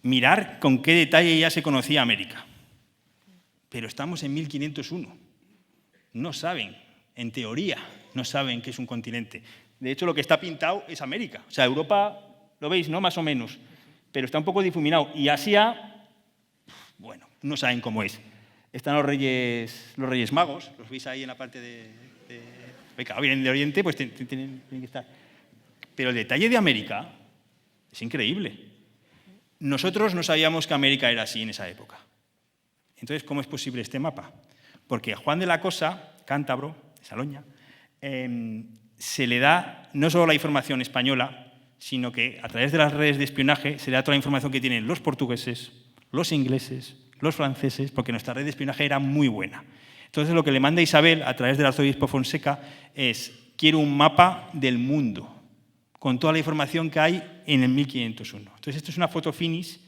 Speaker 2: Mirar con qué detalle ya se conocía América. Pero estamos en 1501. No saben, en teoría, no saben que es un continente. De hecho, lo que está pintado es América. O sea, Europa, lo veis, ¿no? Más o menos. Pero está un poco difuminado. Y Asia, bueno, no saben cómo es. están los Reyes Magos, los veis ahí en la parte claro, vienen de Oriente, pues tienen que estar. Pero el detalle de América es increíble. Nosotros no sabíamos que América era así en esa época. Entonces, ¿cómo es posible este mapa? Porque a Juan de la Cosa, cántabro, de Saloña, se le da no solo la información española, sino que a través de las redes de espionaje se le da toda la información que tienen los portugueses, los ingleses, los franceses, porque nuestra red de espionaje era muy buena. Entonces, lo que le manda Isabel a través del arzobispo Fonseca es: quiero un mapa del mundo, con toda la información que hay en el 1501. Entonces, esto es una foto finis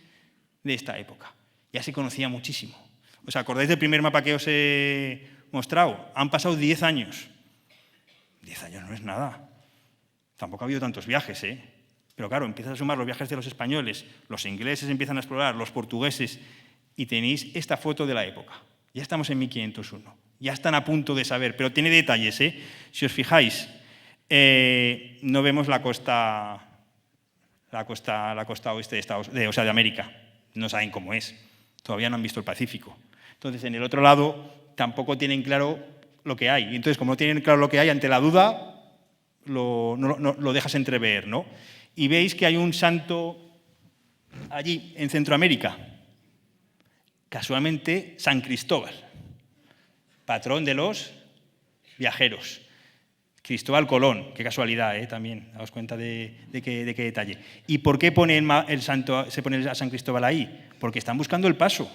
Speaker 2: de esta época. Ya se conocía muchísimo. ¿Os acordáis del primer mapa que os he mostrado? Han pasado 10 años. 10 años no es nada. Tampoco ha habido tantos viajes, ¿eh? Pero claro, empiezas a sumar los viajes de los españoles, los ingleses empiezan a explorar, los portugueses, y tenéis esta foto de la época. Ya estamos en 1501. Ya están a punto de saber, pero tiene detalles, ¿eh? Si os fijáis, no vemos la costa oeste de América. No saben cómo es. Todavía no han visto el Pacífico. Entonces, en el otro lado tampoco tienen claro lo que hay. Y entonces, como no tienen claro lo que hay, ante la duda lo dejas entrever, ¿no? Y veis que hay un santo allí, en Centroamérica. Casualmente, San Cristóbal, patrón de los viajeros. Cristóbal Colón, qué casualidad, también, daos cuenta de qué detalle. ¿Y por qué se pone a San Cristóbal ahí? Porque están buscando el paso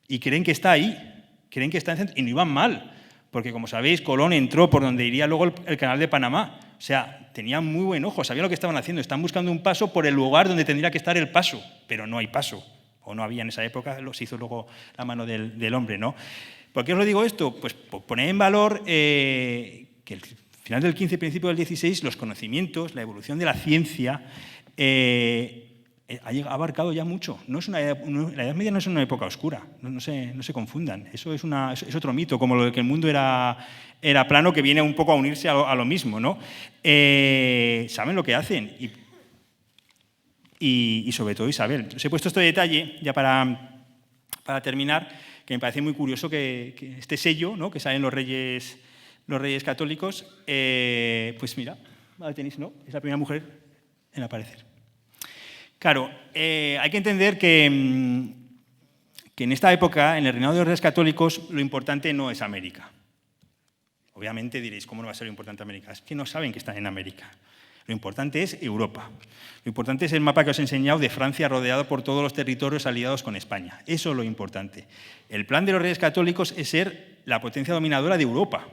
Speaker 2: y creen que está ahí, creen que está en centro, y no iban mal, porque como sabéis, Colón entró por donde iría luego el canal de Panamá. O sea, tenían muy buen ojo, sabían lo que estaban haciendo, están buscando un paso por el lugar donde tendría que estar el paso, pero no hay paso, o no había en esa época, se hizo luego la mano del hombre, ¿no? ¿Por qué os lo digo esto? Pues por poner en valor que el final del 15 y principio del 16, los conocimientos, la evolución de la ciencia, ha abarcado ya mucho. La Edad Media no es una época oscura, no se confundan. Eso es otro mito, como lo de que el mundo era plano, que viene un poco a unirse a lo mismo, ¿no? Saben lo que hacen y sobre todo Isabel. Os he puesto este detalle ya para terminar, que me parece muy curioso que este sello, ¿no?, que salen los Reyes Católicos, pues mira, ahí tenéis, ¿no? Es la primera mujer en aparecer. Claro, hay que entender que en esta época, en el reinado de los Reyes Católicos, lo importante no es América. Obviamente diréis, ¿cómo no va a ser lo importante América? Es que no saben que están en América. Lo importante es Europa. Lo importante es el mapa que os he enseñado de Francia rodeado por todos los territorios aliados con España. Eso es lo importante. El plan de los Reyes Católicos es ser la potencia dominadora de Europa.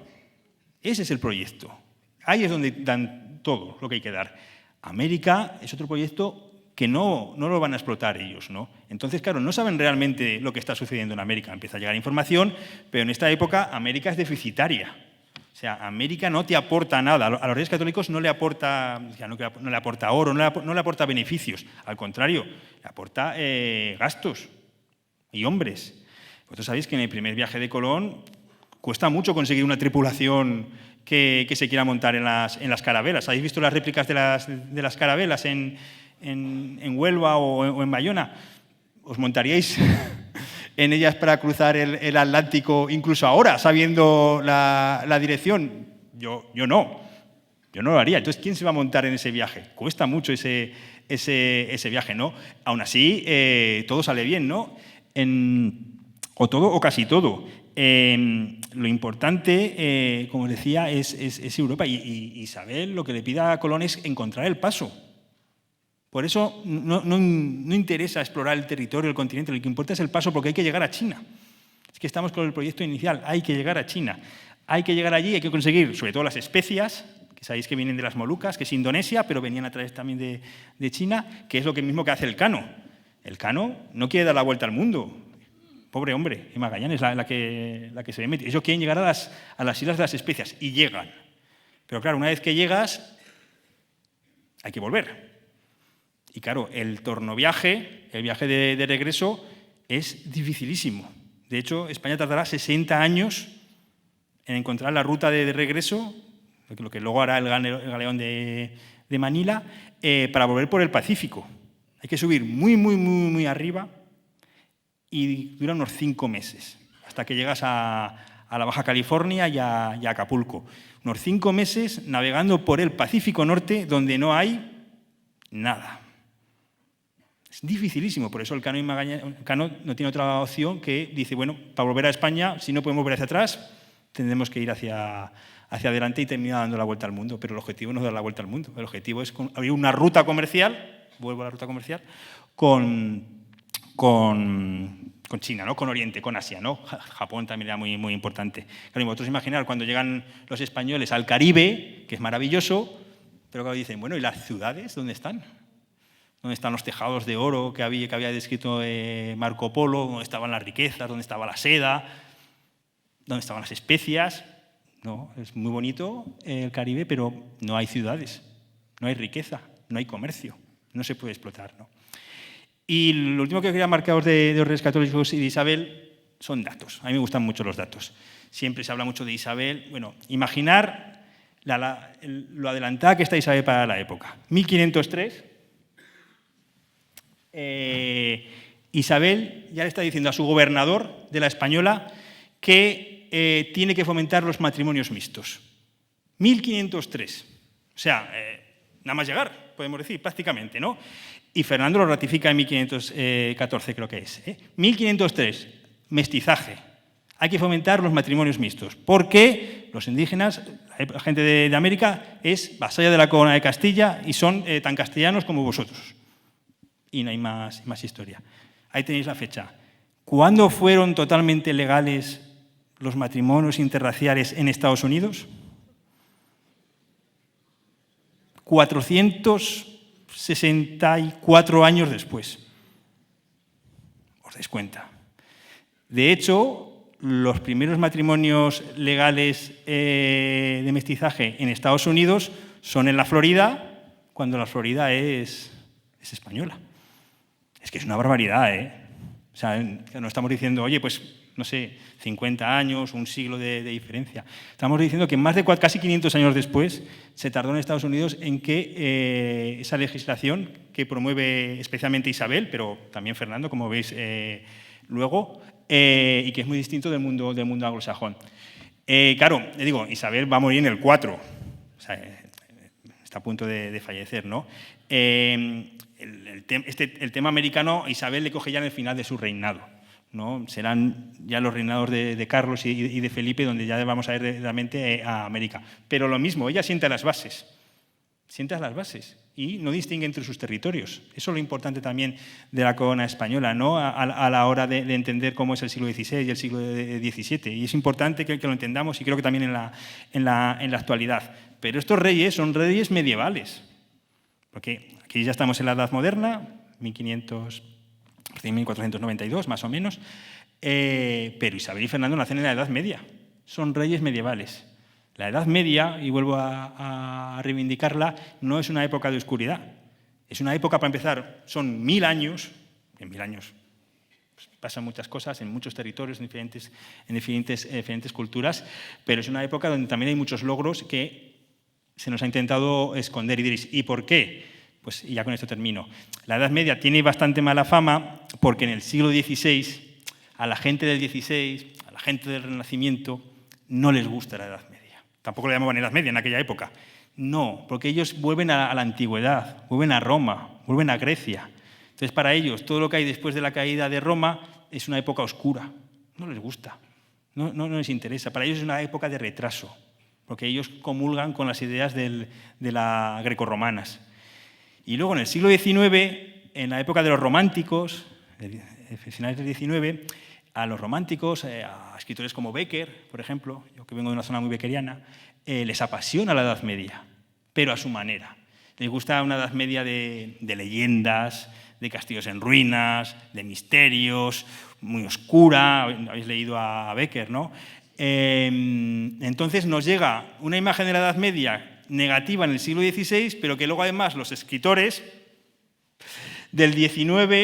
Speaker 2: Ese es el proyecto. Ahí es donde dan todo lo que hay que dar. América es otro proyecto que no lo van a explotar ellos, ¿no? Entonces, claro, no saben realmente lo que está sucediendo en América. Empieza a llegar información, pero en esta época América es deficitaria. O sea, América no te aporta nada. A los Reyes Católicos no le aporta oro, no le aporta beneficios. Al contrario, le aporta gastos y hombres. Vosotros sabéis que en el primer viaje de Colón cuesta mucho conseguir una tripulación que se quiera montar en las carabelas. ¿Habéis visto las réplicas de las carabelas en Huelva o en Bayona? ¿Os montaríais en ellas para cruzar el Atlántico incluso ahora, sabiendo la dirección? Yo no lo haría. Entonces, ¿quién se va a montar en ese viaje? Cuesta mucho ese viaje, ¿no? Aún así, todo sale bien, ¿no? O todo o casi todo. Lo importante, como os decía, es Europa. Y Isabel lo que le pide a Colón es encontrar el paso. Por eso no interesa explorar el territorio, el continente, lo que importa es el paso, porque hay que llegar a China. Es que estamos con el proyecto inicial, hay que llegar a China. Hay que llegar allí, hay que conseguir sobre todo las especias, que sabéis que vienen de las Molucas, que es Indonesia, pero venían a través también de China, que es lo mismo que hace el Cano. El Cano no quiere dar la vuelta al mundo. Pobre hombre, y Magallanes la que se ve metido. Ellos quieren llegar a las Islas de las Especias y llegan. Pero claro, una vez que llegas, hay que volver. Y claro, el tornoviaje, el viaje de regreso, es dificilísimo. De hecho, España tardará 60 años en encontrar la ruta de regreso, lo que luego hará el galeón de Manila, para volver por el Pacífico. Hay que subir muy, muy, muy, muy arriba y dura unos 5 meses. hasta que llegas a la Baja California y a Acapulco. Unos 5 meses navegando por el Pacífico Norte, donde no hay nada. Es dificilísimo, por eso el Cano no tiene otra opción que dice, bueno, para volver a España, si no podemos volver hacia atrás, tendremos que ir hacia adelante y terminar dando la vuelta al mundo. Pero el objetivo no es dar la vuelta al mundo, el objetivo es abrir una ruta comercial, vuelvo a la ruta comercial, con China, ¿no? Con Oriente, con Asia, ¿no? Japón también era muy, muy importante. Claro, vosotros imaginar cuando llegan los españoles al Caribe, que es maravilloso, pero claro, dicen, bueno, ¿y las ciudades dónde están? ¿Dónde están los tejados de oro que había descrito Marco Polo? ¿Dónde estaban las riquezas? ¿Dónde estaba la seda? ¿Dónde estaban las especias? No, es muy bonito el Caribe, pero no hay ciudades, no hay riqueza, no hay comercio, no se puede explotar, ¿no? Y lo último que quería marcaros de los Reyes Católicos y de Isabel son datos. A mí me gustan mucho los datos. Siempre se habla mucho de Isabel. Bueno, imaginar lo adelantada que está Isabel para la época. 1503, Isabel ya le está diciendo a su gobernador de la Española que tiene que fomentar los matrimonios mixtos. 1503. O sea, nada más llegar, podemos decir, prácticamente, ¿no? Y Fernando lo ratifica en 1514, creo que es. 1503, mestizaje. Hay que fomentar los matrimonios mixtos, porque los indígenas, la gente de América, es vasalla de la corona de Castilla y son tan castellanos como vosotros. Y no hay más historia. Ahí tenéis la fecha. ¿Cuándo fueron totalmente legales los matrimonios interraciales en Estados Unidos? 464 años después. ¿Os dais cuenta? De hecho, los primeros matrimonios legales de mestizaje en Estados Unidos son en la Florida, cuando la Florida es española. Es que es una barbaridad, ¿eh? O sea, no estamos diciendo, oye, pues, no sé, 50 años, un siglo de diferencia. Estamos diciendo que más de casi 500 años después se tardó en Estados Unidos en que esa legislación que promueve especialmente Isabel, pero también Fernando, como veis luego, y que es muy distinto del mundo anglosajón. Claro, le digo, Isabel va a morir en el 4, o sea, está a punto de fallecer, ¿no? El tema americano, Isabel le coge ya en el final de su reinado, ¿no? Serán ya los reinados de Carlos y de Felipe donde ya vamos a ver realmente a América. Pero lo mismo, ella sienta las bases y no distingue entre sus territorios. Eso es lo importante también de la corona española, ¿no? A la hora de entender cómo es el siglo XVI y el siglo XVII. Y es importante que lo entendamos y creo que también en la actualidad. Pero estos reyes son reyes medievales, porque aquí ya estamos en la Edad Moderna, 1492 más o menos, pero Isabel y Fernando nacen en la Edad Media, son reyes medievales. La Edad Media, y vuelvo a reivindicarla, no es una época de oscuridad, es una época, para empezar, son 1000 años, en 1000 años pues, pasan muchas cosas en muchos territorios, en diferentes culturas, pero es una época donde también hay muchos logros que se nos ha intentado esconder. Y diréis, ¿y por qué? Pues y ya con esto termino. La Edad Media tiene bastante mala fama porque en el siglo XVI, a la gente del XVI, a la gente del Renacimiento, no les gusta la Edad Media. Tampoco le llamaban Edad Media en aquella época. No, porque ellos vuelven a la antigüedad, vuelven a Roma, vuelven a Grecia. Entonces, para ellos, todo lo que hay después de la caída de Roma es una época oscura. No les gusta, no les interesa. Para ellos es una época de retraso, porque ellos comulgan con las ideas de la grecorromanas. Y luego en el siglo XIX, en la época de los románticos, finales del XIX, a los románticos, a escritores como Becker, por ejemplo, yo que vengo de una zona muy beckeriana, les apasiona la Edad Media, pero a su manera. Les gusta una Edad Media de leyendas, de castillos en ruinas, de misterios, muy oscura, habéis leído a Becker, ¿no? Entonces nos llega una imagen de la Edad Media negativa en el siglo XVI, pero que luego además los escritores del XIX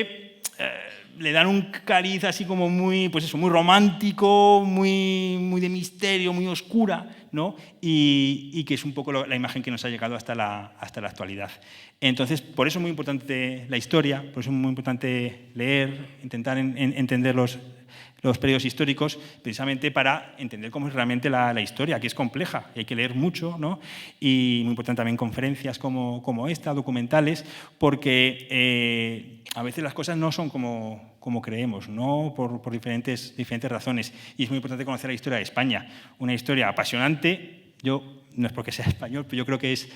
Speaker 2: le dan un cariz así como muy, pues eso, muy romántico, muy de misterio, muy oscura, ¿no? Y que es un poco la imagen que nos ha llegado hasta la actualidad. Entonces, por eso es muy importante la historia, por eso es muy importante leer, intentar entender los periodos históricos, precisamente para entender cómo es realmente la historia, que es compleja y hay que leer mucho, ¿no? Y muy importante también conferencias como esta, documentales, porque a veces las cosas no son como creemos, ¿no? Por diferentes razones. Y es muy importante conocer la historia de España, una historia apasionante. Yo, no es porque sea español, pero yo creo que es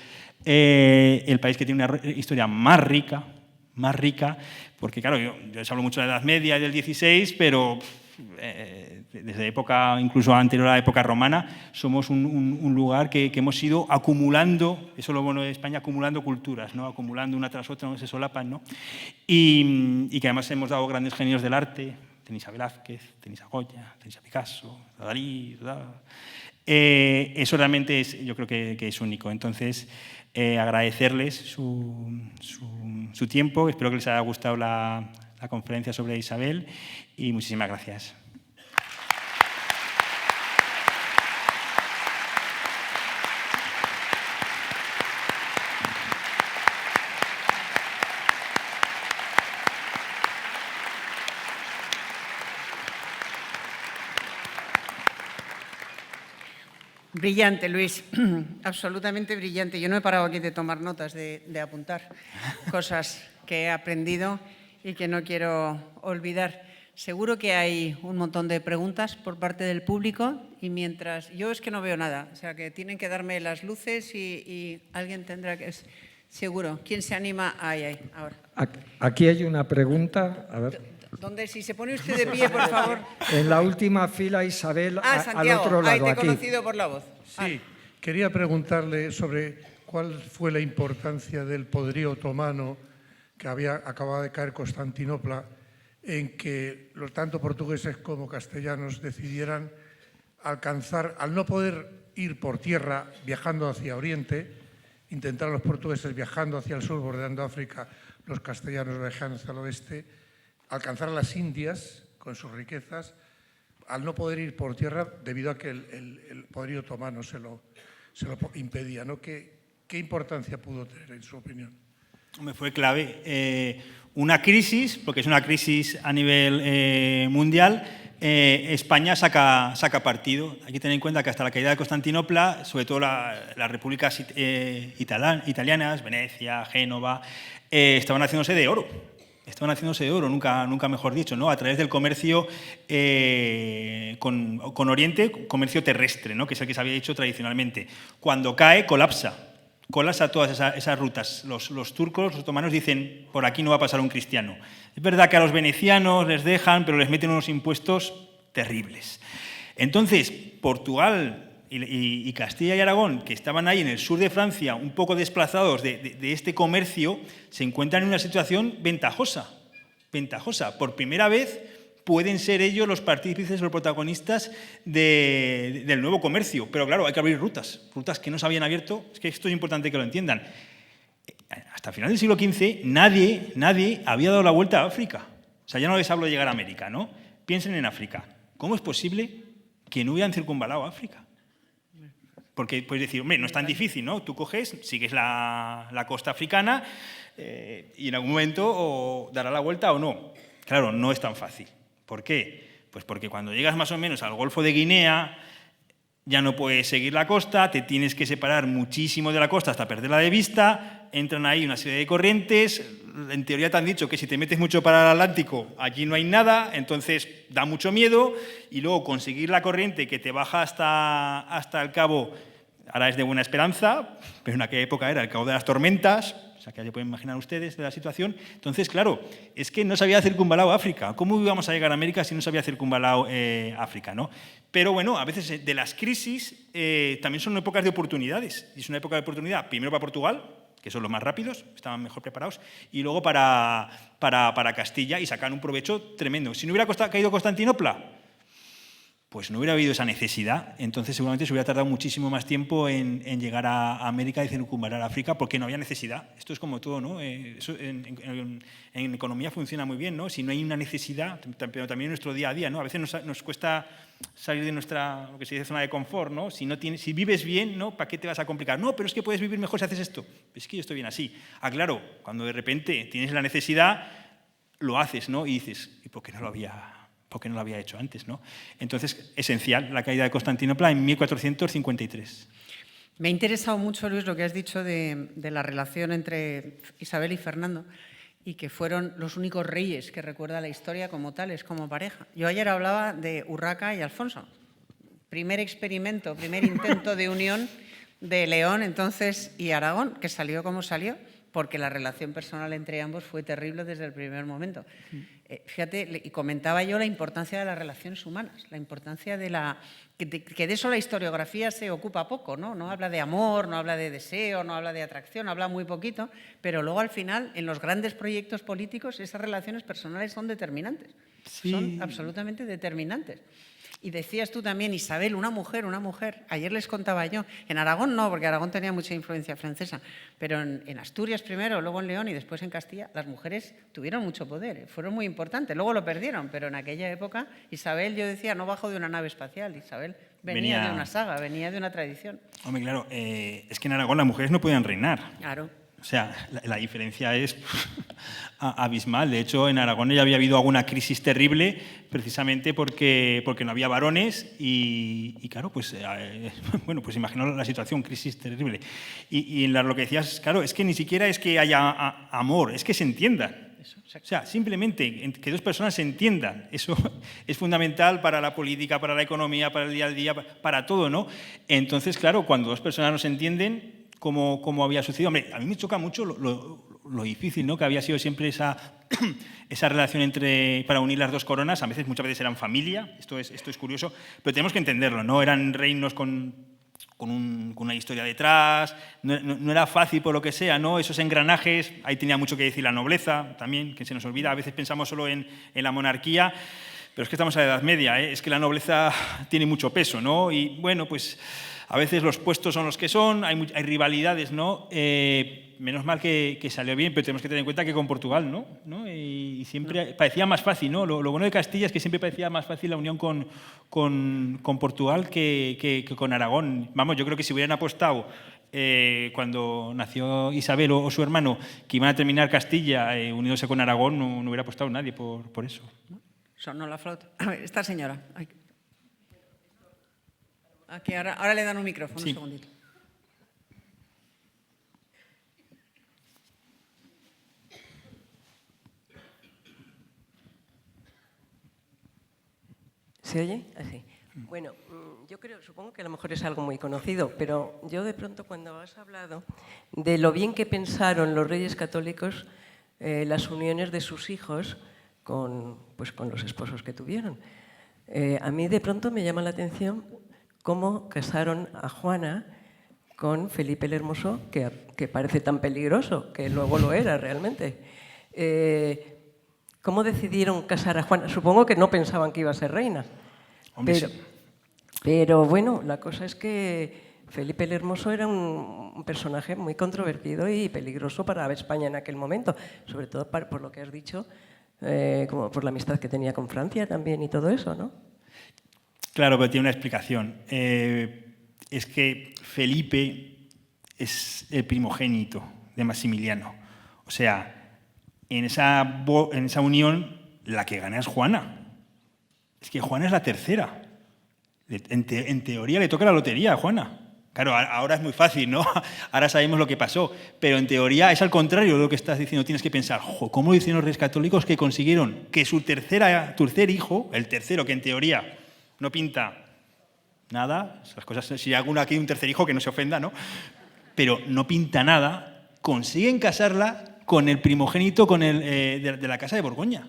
Speaker 2: el país que tiene una historia más rica, porque claro, yo les hablo mucho de la Edad Media y del 16, pero desde época, incluso anterior a la época romana, somos un lugar que hemos ido acumulando, eso es lo bueno de España, acumulando culturas, ¿no? Acumulando una tras otra, no se solapan, ¿no? Y que además hemos dado grandes genios del arte, tenéis a Velázquez, tenéis a Goya, tenéis a Picasso, a Dalí, eso realmente yo creo que es único. Entonces, agradecerles su tiempo, espero que les haya gustado la conferencia sobre Isabel y muchísimas gracias.
Speaker 1: Brillante, Luis, absolutamente brillante. Yo no he parado aquí de tomar notas, de apuntar cosas que he aprendido y que no quiero olvidar. Seguro que hay un montón de preguntas por parte del público y mientras… Yo es que no veo nada, o sea que tienen que darme las luces y alguien tendrá que… Seguro. ¿Quién se anima? Ahí, ahora.
Speaker 3: Aquí hay una pregunta, a ver…
Speaker 1: ¿Dónde? Si se pone usted de pie, por favor.
Speaker 3: En la última fila, Isabel,
Speaker 1: Santiago,
Speaker 3: al otro lado,
Speaker 1: ahí te he
Speaker 3: aquí.
Speaker 1: conocido por la voz.
Speaker 4: Sí, quería preguntarle sobre cuál fue la importancia del poderío otomano que acababa de caer Constantinopla en que tanto portugueses como castellanos decidieran alcanzar, al no poder ir por tierra viajando hacia Oriente, intentaron los portugueses viajando hacia el sur, bordeando África, los castellanos viajando hacia el oeste, alcanzar a las Indias con sus riquezas, al no poder ir por tierra debido a que el poderío otomano se lo impedía, ¿no? ¿Qué importancia pudo tener, en su opinión?
Speaker 2: Me fue clave. Una crisis, porque es una crisis a nivel mundial, España saca partido. Hay que tener en cuenta que hasta la caída de Constantinopla, sobre todo las repúblicas italianas, Venecia, Génova, estaban haciéndose de oro. Nunca mejor dicho, ¿no? A través del comercio con Oriente, comercio terrestre, ¿no? Que es el que se había hecho tradicionalmente. Cuando cae, colapsa todas esas rutas. Los turcos, los otomanos dicen, por aquí no va a pasar un cristiano. Es verdad que a los venecianos les dejan, pero les meten unos impuestos terribles. Entonces, Portugal y Castilla y Aragón, que estaban ahí en el sur de Francia, un poco desplazados de este comercio, se encuentran en una situación ventajosa. Por primera vez pueden ser ellos los partícipes, los protagonistas del nuevo comercio. Pero claro, hay que abrir rutas que no se habían abierto. Es que esto es importante que lo entiendan. Hasta el final del siglo XV nadie había dado la vuelta a África. O sea, ya no les hablo de llegar a América, ¿no? Piensen en África. ¿Cómo es posible que no hubieran circunvalado África? Porque puedes decir, hombre, no es tan difícil, ¿no? Tú coges, sigues la costa africana y en algún momento dará la vuelta o no. Claro, no es tan fácil. ¿Por qué? Pues porque cuando llegas más o menos al Golfo de Guinea, ya no puedes seguir la costa, te tienes que separar muchísimo de la costa hasta perderla de vista, entran ahí una serie de corrientes, en teoría te han dicho que si te metes mucho para el Atlántico, allí no hay nada, entonces da mucho miedo, y luego conseguir la corriente que te baja hasta el cabo, ahora es de Buena Esperanza, pero en aquella época era el cabo de las tormentas, o sea que ya pueden imaginar ustedes de la situación. Entonces, claro, es que no se había circunvalado África. ¿Cómo íbamos a llegar a América si no se había circunvalado África, ¿no? Pero bueno, a veces de las crisis también son épocas de oportunidades. Y es una época de oportunidad, primero para Portugal, que son los más rápidos, estaban mejor preparados, y luego para Castilla, y sacan un provecho tremendo. Si no hubiera caído Constantinopla, pues no hubiera habido esa necesidad. Entonces seguramente se hubiera tardado muchísimo más tiempo en llegar a América y circunvalar a África porque no había necesidad. Esto es como todo, ¿no? Eso en economía funciona muy bien, ¿no? Si no hay una necesidad, pero también en nuestro día a día, ¿no? A veces nos cuesta salir de nuestra, lo que se dice, zona de confort, ¿no? Si vives bien, ¿no? ¿Para qué te vas a complicar? No, pero es que puedes vivir mejor si haces esto. Es que yo estoy bien así. Ah, claro, cuando de repente tienes la necesidad, lo haces, ¿no? Y dices, ¿y por qué no lo había hecho antes, ¿no? Entonces, esencial, la caída de Constantinopla en 1453.
Speaker 1: Me ha interesado mucho, Luis, lo que has dicho de la relación entre Isabel y Fernando y que fueron los únicos reyes que recuerda la historia como tales, como pareja. Yo ayer hablaba de Urraca y Alfonso. Primer experimento, primer intento de unión de León entonces y Aragón, que salió como salió, porque la relación personal entre ambos fue terrible desde el primer momento. Fíjate, y comentaba yo la importancia de las relaciones humanas, la importancia de que de eso la historiografía se ocupa poco, ¿no? No habla de amor, no habla de deseo, no habla de atracción, habla muy poquito, pero luego al final, en los grandes proyectos políticos, esas relaciones personales son determinantes,
Speaker 2: sí.
Speaker 1: Son absolutamente determinantes. Y decías tú también, Isabel, una mujer. Ayer les contaba yo. En Aragón no, porque Aragón tenía mucha influencia francesa, pero en Asturias primero, luego en León y después en Castilla, las mujeres tuvieron mucho poder, fueron muy importantes. Luego lo perdieron, pero en aquella época Isabel, yo decía, no bajó de una nave espacial. Isabel venía de una saga, venía de una tradición.
Speaker 2: Hombre, claro, es que en Aragón las mujeres no podían reinar.
Speaker 1: Claro.
Speaker 2: O sea, la diferencia es abismal. De hecho, en Aragón ya había habido alguna crisis terrible precisamente porque no había varones y claro, pues, bueno, pues imaginaos la situación, crisis terrible. Y en lo que decías, claro, es que ni siquiera es que haya amor, es que se entiendan. O sea, simplemente que dos personas se entiendan. Eso es fundamental para la política, para la economía, para el día a día, para todo, ¿no? Entonces, claro, cuando dos personas no se entienden, como había sucedido. Hombre, a mí me choca mucho lo difícil, ¿no? Que había sido siempre esa relación para unir las dos coronas. Muchas veces eran familia, esto es curioso, pero tenemos que entenderlo, ¿no? Eran reinos con una historia detrás, no era fácil por lo que sea, ¿no? Esos engranajes, ahí tenía mucho que decir la nobleza también, que se nos olvida, a veces pensamos solo en la monarquía, pero es que estamos a la Edad Media, ¿eh? Es que la nobleza tiene mucho peso, ¿no? Y bueno, pues a veces los puestos son los que son, hay rivalidades, ¿no? Menos mal que salió bien, pero tenemos que tener en cuenta que con Portugal, ¿no? Y siempre parecía más fácil, ¿no? Lo bueno de Castilla es que siempre parecía más fácil la unión con Portugal que con Aragón. Vamos, yo creo que si hubieran apostado cuando nació Isabel o su hermano que iban a terminar Castilla uniéndose con Aragón, no hubiera apostado nadie por eso.
Speaker 1: Sonó la flauta. A ver, esta señora. Aquí ahora le dan un micrófono, sí. Un segundito.
Speaker 5: ¿Se oye? Así. Bueno, yo supongo que a lo mejor es algo muy conocido, pero yo de pronto cuando has hablado de lo bien que pensaron los reyes católicos las uniones de sus hijos con los esposos que tuvieron, a mí de pronto me llama la atención cómo casaron a Juana con Felipe el Hermoso, que parece tan peligroso, que luego lo era realmente. ¿Cómo decidieron casar a Juana? Supongo que no pensaban que iba a ser reina. Pero bueno, la cosa es que Felipe el Hermoso era un personaje muy controvertido y peligroso para España en aquel momento, sobre todo por lo que has dicho, como por la amistad que tenía con Francia también y todo eso, ¿no?
Speaker 2: Claro, pero tiene una explicación. Es que Felipe es el primogénito de Maximiliano. O sea, en esa unión la que gana es Juana. Es que Juana es la tercera. En teoría le toca la lotería a Juana. Claro, ahora es muy fácil, ¿no? Ahora sabemos lo que pasó, pero en teoría es al contrario de lo que estás diciendo. Tienes que pensar, ¿cómo lo hicieron los reyes católicos que consiguieron que su tercer hijo, el tercero, que en teoría no pinta nada, las cosas, si hay alguno aquí un tercer hijo que no se ofenda, ¿no? Pero no pinta nada, consiguen casarla con el primogénito de la casa de Borgoña.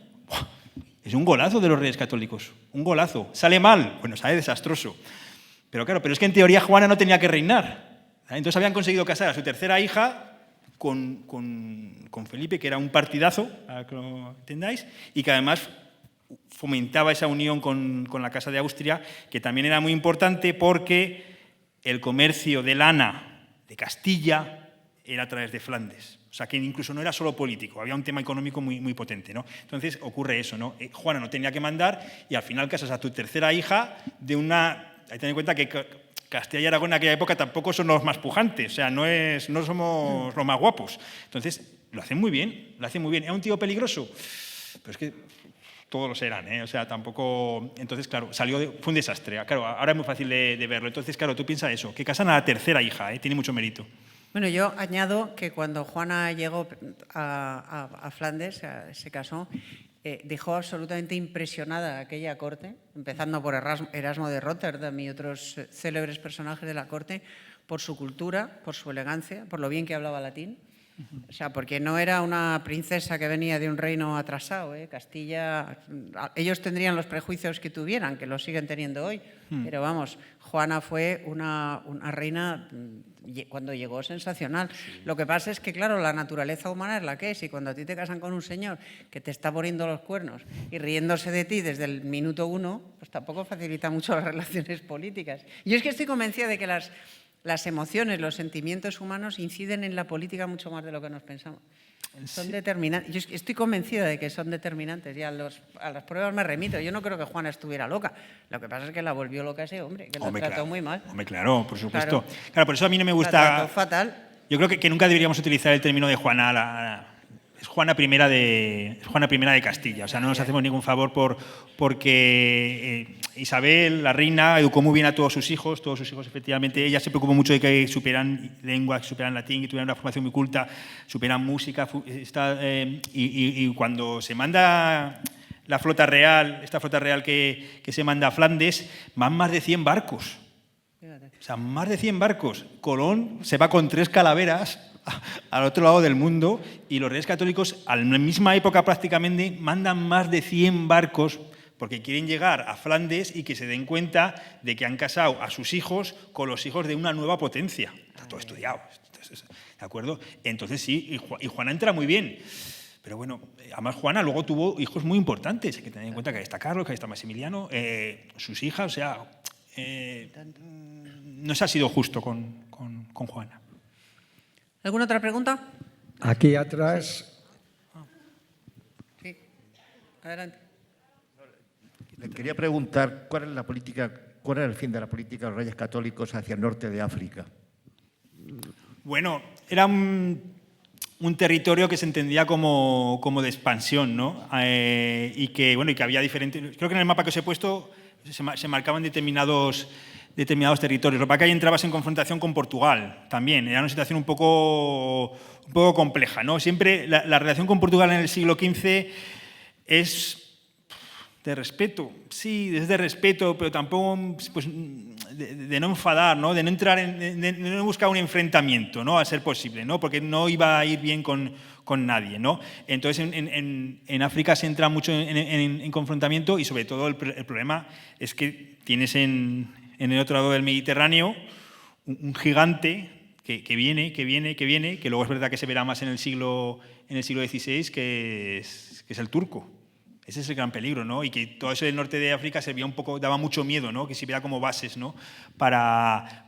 Speaker 2: Es un golazo de los reyes católicos, un golazo. ¿Sale mal? Bueno, sale desastroso. Pero claro, pero es que en teoría Juana no tenía que reinar. Entonces habían conseguido casar a su tercera hija con Felipe, que era un partidazo, para que lo entendáis, y que además fomentaba esa unión con la Casa de Austria, que también era muy importante porque el comercio de lana de Castilla era a través de Flandes. O sea, que incluso no era solo político, había un tema económico muy potente, ¿no? Entonces ocurre eso, ¿no? Juana no tenía que mandar y al final casas a tu tercera hija de una... Hay que tener en cuenta que Castilla y Aragón en aquella época tampoco son los más pujantes, o sea, no somos los más guapos. Entonces, lo hacen muy bien, lo hacen muy bien. ¿Era un tío peligroso? Pero es que todos lo serán, ¿eh? O sea, tampoco... Entonces, claro, fue un desastre. Claro, ahora es muy fácil de verlo. Entonces, claro, tú piensas eso, que casan a la tercera hija, ¿eh? Tiene mucho mérito.
Speaker 1: Bueno, yo añado que cuando Juana llegó a Flandes, se casó, dejó absolutamente impresionada a aquella corte, empezando por Erasmo de Rotterdam y otros célebres personajes de la corte, por su cultura, por su elegancia, por lo bien que hablaba latín. O sea, porque no era una princesa que venía de un reino atrasado, ¿eh? Castilla, ellos tendrían los prejuicios que tuvieran, que los siguen teniendo hoy, pero vamos, Juana fue una reina, cuando llegó, sensacional. Sí. Lo que pasa es que, claro, la naturaleza humana es la que es, y cuando a ti te casan con un señor que te está poniendo los cuernos y riéndose de ti desde el minuto 1, pues tampoco facilita mucho las relaciones políticas. Yo es que estoy convencida de que las emociones, los sentimientos humanos inciden en la política mucho más de lo que nos pensamos. Son determinantes. Yo estoy convencida de que son determinantes y a las pruebas me remito. Yo no creo que Juana estuviera loca. Lo que pasa es que la volvió loca ese hombre, que la trató muy mal.
Speaker 2: Hombre, claro, por supuesto. Claro, por eso a mí no me gusta...
Speaker 1: La trató fatal.
Speaker 2: Yo creo que nunca deberíamos utilizar el término de Juana. Es Juana I de Castilla. O sea, no nos hacemos ningún favor porque Isabel, la reina, educó muy bien a todos sus hijos efectivamente. Ella se preocupó mucho de que supieran lengua, que supieran latín, que tuvieran una formación muy culta, supieran música. Y cuando se manda la flota real, esta flota real que se manda a Flandes, van más de 100 barcos. O sea, más de 100 barcos. Colón se va con 3 calaveras al otro lado del mundo y los reyes católicos, a la misma época prácticamente, mandan más de 100 barcos porque quieren llegar a Flandes y que se den cuenta de que han casado a sus hijos con los hijos de una nueva potencia. Está todo estudiado, ¿de acuerdo? Entonces sí, y Juana entra muy bien. Pero bueno, además Juana luego tuvo hijos muy importantes. Hay que tener en cuenta que ahí está Carlos, que ahí está Maximiliano, sus hijas, o sea... no se ha sido justo con Juana.
Speaker 1: ¿Alguna otra pregunta?
Speaker 3: Aquí atrás.
Speaker 1: Sí, adelante.
Speaker 6: Le quería preguntar cuál era el fin de la política de los reyes católicos hacia el norte de África.
Speaker 2: Bueno, era un territorio que se entendía como de expansión, ¿no? Y que había diferentes... Creo que en el mapa que os he puesto se marcaban determinados territorios. Lo que pasa es que ahí entrabas en confrontación con Portugal también. Era una situación un poco compleja, ¿no? Siempre la relación con Portugal en el siglo XV es de respeto. Sí, es de respeto, pero tampoco pues, de no enfadar, ¿no? De no entrar de no buscar un enfrentamiento, ¿no? A ser posible, ¿no? Porque no iba a ir bien con nadie, ¿no? Entonces en África se entra mucho en confrontamiento y sobre todo el problema es que tienes en el otro lado del Mediterráneo un gigante que viene, que luego es verdad que se verá más en el siglo XVI, que es el turco. Ese es el gran peligro, ¿no? Y que todo eso del norte de África daba mucho miedo, ¿no? Que se viera como bases, ¿no? Para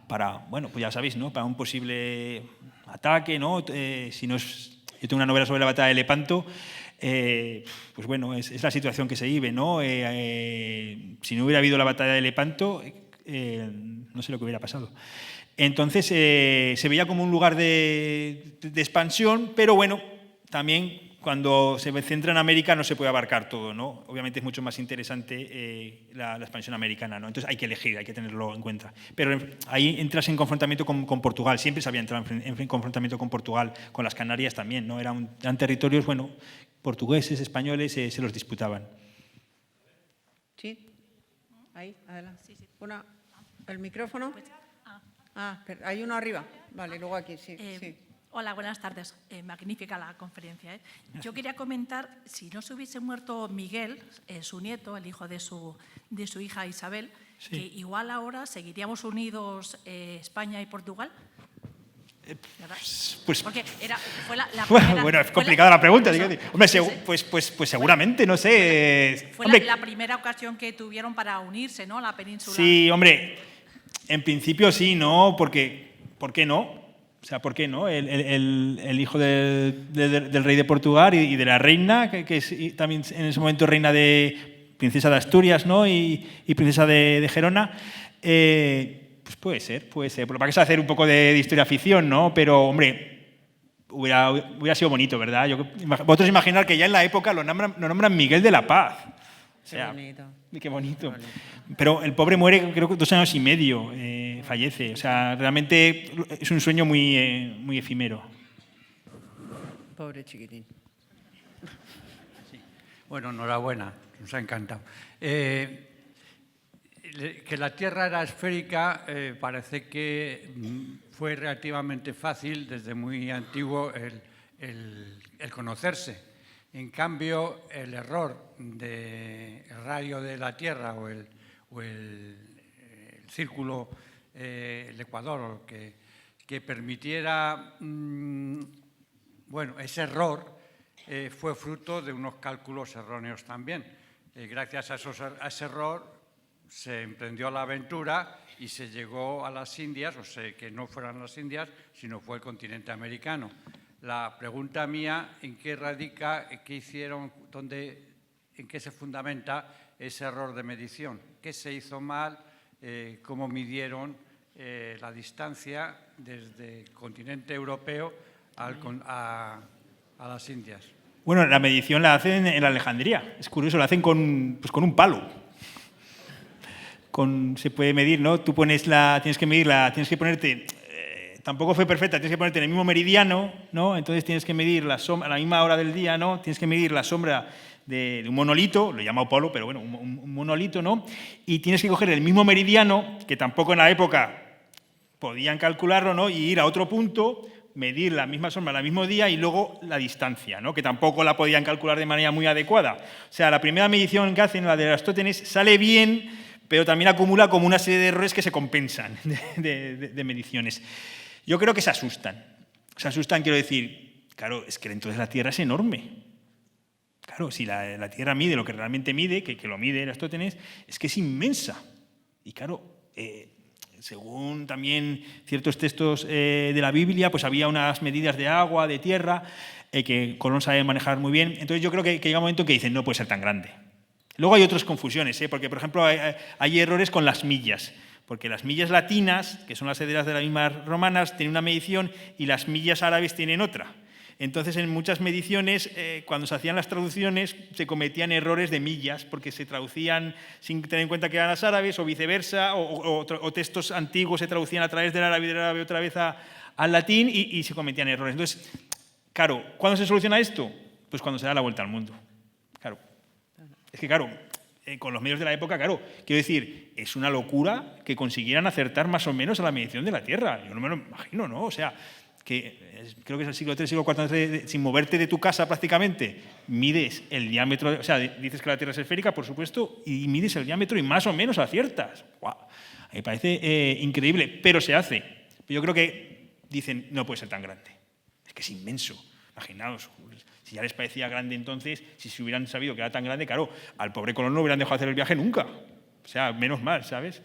Speaker 2: bueno, pues ya sabéis, ¿no? Para un posible ataque, ¿no? Si no es, yo tengo una novela sobre la batalla de Lepanto, pues bueno, es la situación que se vive, ¿no? Si no hubiera habido la batalla de Lepanto, no sé lo que hubiera pasado. Entonces se veía como un lugar de expansión, pero bueno, también cuando se centra en América no se puede abarcar todo, ¿no? Obviamente es mucho más interesante la expansión americana, ¿no? Entonces hay que elegir, hay que tenerlo en cuenta. Pero ahí entras en confrontamiento con Portugal, siempre se había entrado en confrontamiento con Portugal, con las Canarias también, ¿no? Eran territorios, bueno, portugueses, españoles, se los disputaban.
Speaker 1: Sí, ahí, adelante. Sí. ¿El micrófono? Hay uno arriba. Vale, luego aquí, sí.
Speaker 7: Hola, buenas tardes. Magnífica la conferencia, ¿eh? Yo quería comentar, si no se hubiese muerto Miguel, su nieto, el hijo de su hija Isabel, sí, que igual ahora seguiríamos unidos España y Portugal. ¿verdad?
Speaker 2: Pues,
Speaker 7: Porque fue la primera,
Speaker 2: bueno, es complicada la pregunta.
Speaker 7: eso,
Speaker 2: Digo, hombre,
Speaker 7: sí.
Speaker 2: pues seguramente, no sé.
Speaker 7: Fue
Speaker 2: Hombre,
Speaker 7: la primera ocasión que tuvieron para unirse, ¿no? La península.
Speaker 2: sí, hombre, en principio sí, ¿no? Porque, ¿por qué no? O sea, ¿por qué no? El hijo del rey de Portugal y de la reina, que es también en ese momento reina de princesa de Asturias, ¿no? Y princesa de Gerona. Pues puede ser. Pero para que hacer un poco de historia-ficción, ¿no? Pero, hombre, hubiera sido bonito, ¿verdad? Vosotros imaginar que ya en la época lo nombran Miguel de la Paz. O sea, qué bonito. Pero el pobre muere, creo que 2 años y medio, fallece. O sea, realmente es un sueño muy efímero.
Speaker 1: Pobre chiquitín.
Speaker 3: Bueno, enhorabuena, nos ha encantado. Que la Tierra era esférica parece que fue relativamente fácil desde muy antiguo el conocerse. En cambio, el error del radio de la Tierra o el círculo, el ecuador, que permitiera, bueno, ese error fue fruto de unos cálculos erróneos también. Gracias a ese error se emprendió la aventura y se llegó a las Indias, o sea, que no fueran las Indias, sino fue el continente americano. La pregunta mía, ¿en qué radica, qué hicieron, en qué se fundamenta ese error de medición? ¿Qué se hizo mal? ¿Cómo midieron la distancia desde el continente europeo a las Indias?
Speaker 2: Bueno, la medición la hacen en Alejandría. Es curioso, la hacen con un palo. Se puede medir, ¿no? Tú tienes que medirla, tienes que ponerte. Tampoco fue perfecta, tienes que ponerte en el mismo meridiano, ¿no? Entonces tienes que medir la sombra a la misma hora del día, ¿no? Tienes que medir la sombra de un monolito, lo he llamado polo, pero bueno, un monolito, ¿no? Y tienes que coger el mismo meridiano, que tampoco en la época podían calcularlo, ¿no? Y ir a otro punto, medir la misma sombra al mismo día y luego la distancia, ¿no? Que tampoco la podían calcular de manera muy adecuada. O sea, la primera medición que hacen, la de Aristóteles, sale bien, pero también acumula como una serie de errores que se compensan de mediciones. Yo creo que se asustan. Se asustan, quiero decir, claro, es que entonces la Tierra es enorme. Claro, si la Tierra mide lo que realmente mide, que lo mide Aristóteles, es que es inmensa. Y claro, según también ciertos textos de la Biblia, pues había unas medidas de agua, de tierra, que Colón sabe manejar muy bien. Entonces yo creo que llega un momento que dicen, no puede ser tan grande. Luego hay otras confusiones, porque, por ejemplo, hay errores con las millas, porque las millas latinas, que son las herederas de las mismas romanas, tienen una medición y las millas árabes tienen otra. Entonces, en muchas mediciones, cuando se hacían las traducciones, se cometían errores de millas, porque se traducían sin tener en cuenta que eran las árabes, o viceversa, o textos antiguos se traducían a través del árabe y del árabe otra vez al latín, y se cometían errores. Entonces, claro, ¿cuándo se soluciona esto? Pues cuando se da la vuelta al mundo. Claro. Es que, claro, con los medios de la época, claro, quiero decir, es una locura que consiguieran acertar más o menos a la medición de la Tierra. Yo no me lo imagino, ¿no? O sea, creo que es el siglo III, siglo IV, sin moverte de tu casa prácticamente, mides el diámetro, o sea, dices que la Tierra es esférica, por supuesto, y mides el diámetro y más o menos aciertas. ¡Guau! Me parece increíble, pero se hace. Yo creo que dicen, no puede ser tan grande, es que es inmenso. Imaginaos, si ya les parecía grande entonces, si se hubieran sabido que era tan grande, claro, al pobre Colón no hubieran dejado hacer el viaje nunca. O sea, menos mal, ¿sabes?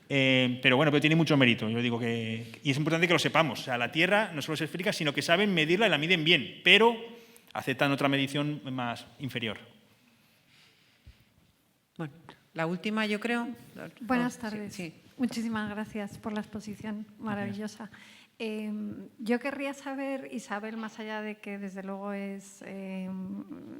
Speaker 2: Pero bueno, pero tiene mucho mérito. Yo digo y es importante que lo sepamos. O sea, la Tierra no solo es esférica, sino que saben medirla y la miden bien, pero aceptan otra medición más inferior.
Speaker 1: Bueno, la última, yo creo.
Speaker 8: Buenas tardes.
Speaker 1: Sí.
Speaker 8: Muchísimas gracias por la exposición maravillosa. Yo querría saber, Isabel, más allá de que desde luego es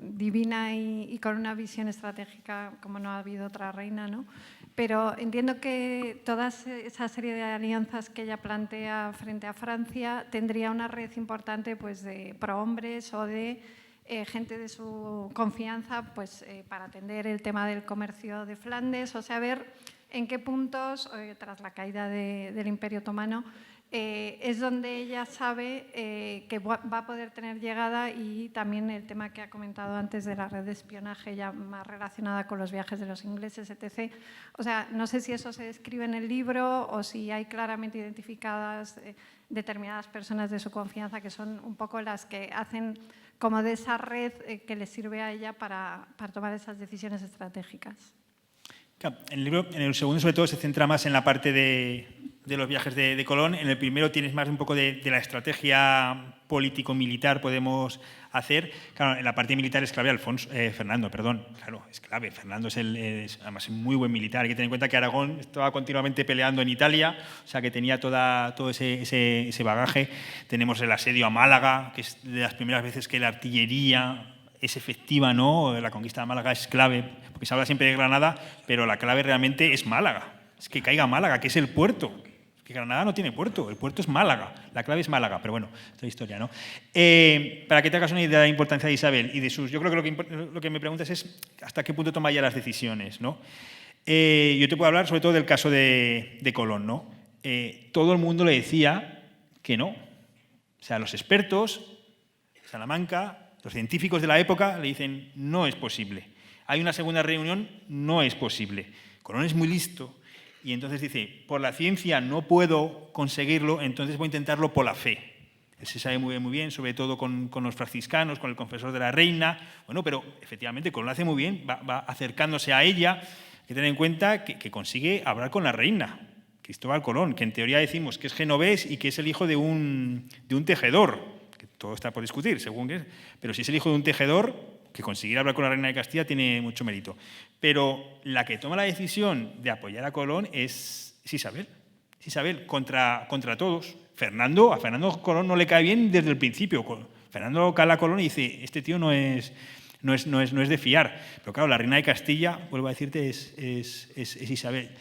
Speaker 8: divina y con una visión estratégica como no ha habido otra reina, ¿no? Pero entiendo que toda esa serie de alianzas que ella plantea frente a Francia tendría una red importante pues, de prohombres o de gente de su confianza pues, para atender el tema del comercio de Flandes, o sea, ver en qué puntos, tras la caída del Imperio Otomano, es donde ella sabe que va a poder tener llegada, y también el tema que ha comentado antes de la red de espionaje ya más relacionada con los viajes de los ingleses, etc. O sea, no sé si eso se describe en el libro o si hay claramente identificadas determinadas personas de su confianza que son un poco las que hacen como de esa red que le sirve a ella para tomar esas decisiones estratégicas.
Speaker 2: En el libro, en el segundo sobre todo, se centra más en la parte de los viajes de Colón. En el primero tienes más un poco de la estrategia político-militar podemos hacer. Claro, en la parte militar es clave Fernando, claro, es clave. Fernando es además un muy buen militar. Hay que tener en cuenta que Aragón estaba continuamente peleando en Italia, o sea que tenía todo ese bagaje. Tenemos el asedio a Málaga, que es de las primeras veces que la artillería es efectiva, ¿no? La conquista de Málaga es clave, porque se habla siempre de Granada, pero la clave realmente es Málaga. Es que caiga Málaga, que es el puerto. Que Granada no tiene puerto, el puerto es Málaga, la clave es Málaga, pero bueno, esto es historia, ¿no? Para que te hagas una idea de la importancia de Isabel y de sus... Yo creo que lo que me preguntas es hasta qué punto toma ya las decisiones, ¿no? Yo te puedo hablar sobre todo del caso de Colón, ¿no? Todo el mundo le decía que no. O sea, los expertos, Salamanca, los científicos de la época le dicen no es posible. Hay una segunda reunión, no es posible. Colón es muy listo y entonces dice, por la ciencia no puedo conseguirlo, entonces voy a intentarlo por la fe. Él se sabe muy bien, sobre todo con los franciscanos, con el confesor de la reina. Bueno, pero efectivamente Colón lo hace muy bien, va acercándose a ella. Hay que tener en cuenta que consigue hablar con la reina, Cristóbal Colón, que en teoría decimos que es genovés y que es el hijo de un tejedor. Todo está por discutir, según qué es. Pero si es el hijo de un tejedor, que conseguir hablar con la reina de Castilla tiene mucho mérito. Pero la que toma la decisión de apoyar a Colón es Isabel. Es Isabel contra todos. A Fernando Colón no le cae bien desde el principio. Fernando cala a Colón y dice, este tío no es de fiar. Pero claro, la reina de Castilla, vuelvo a decirte, es Isabel.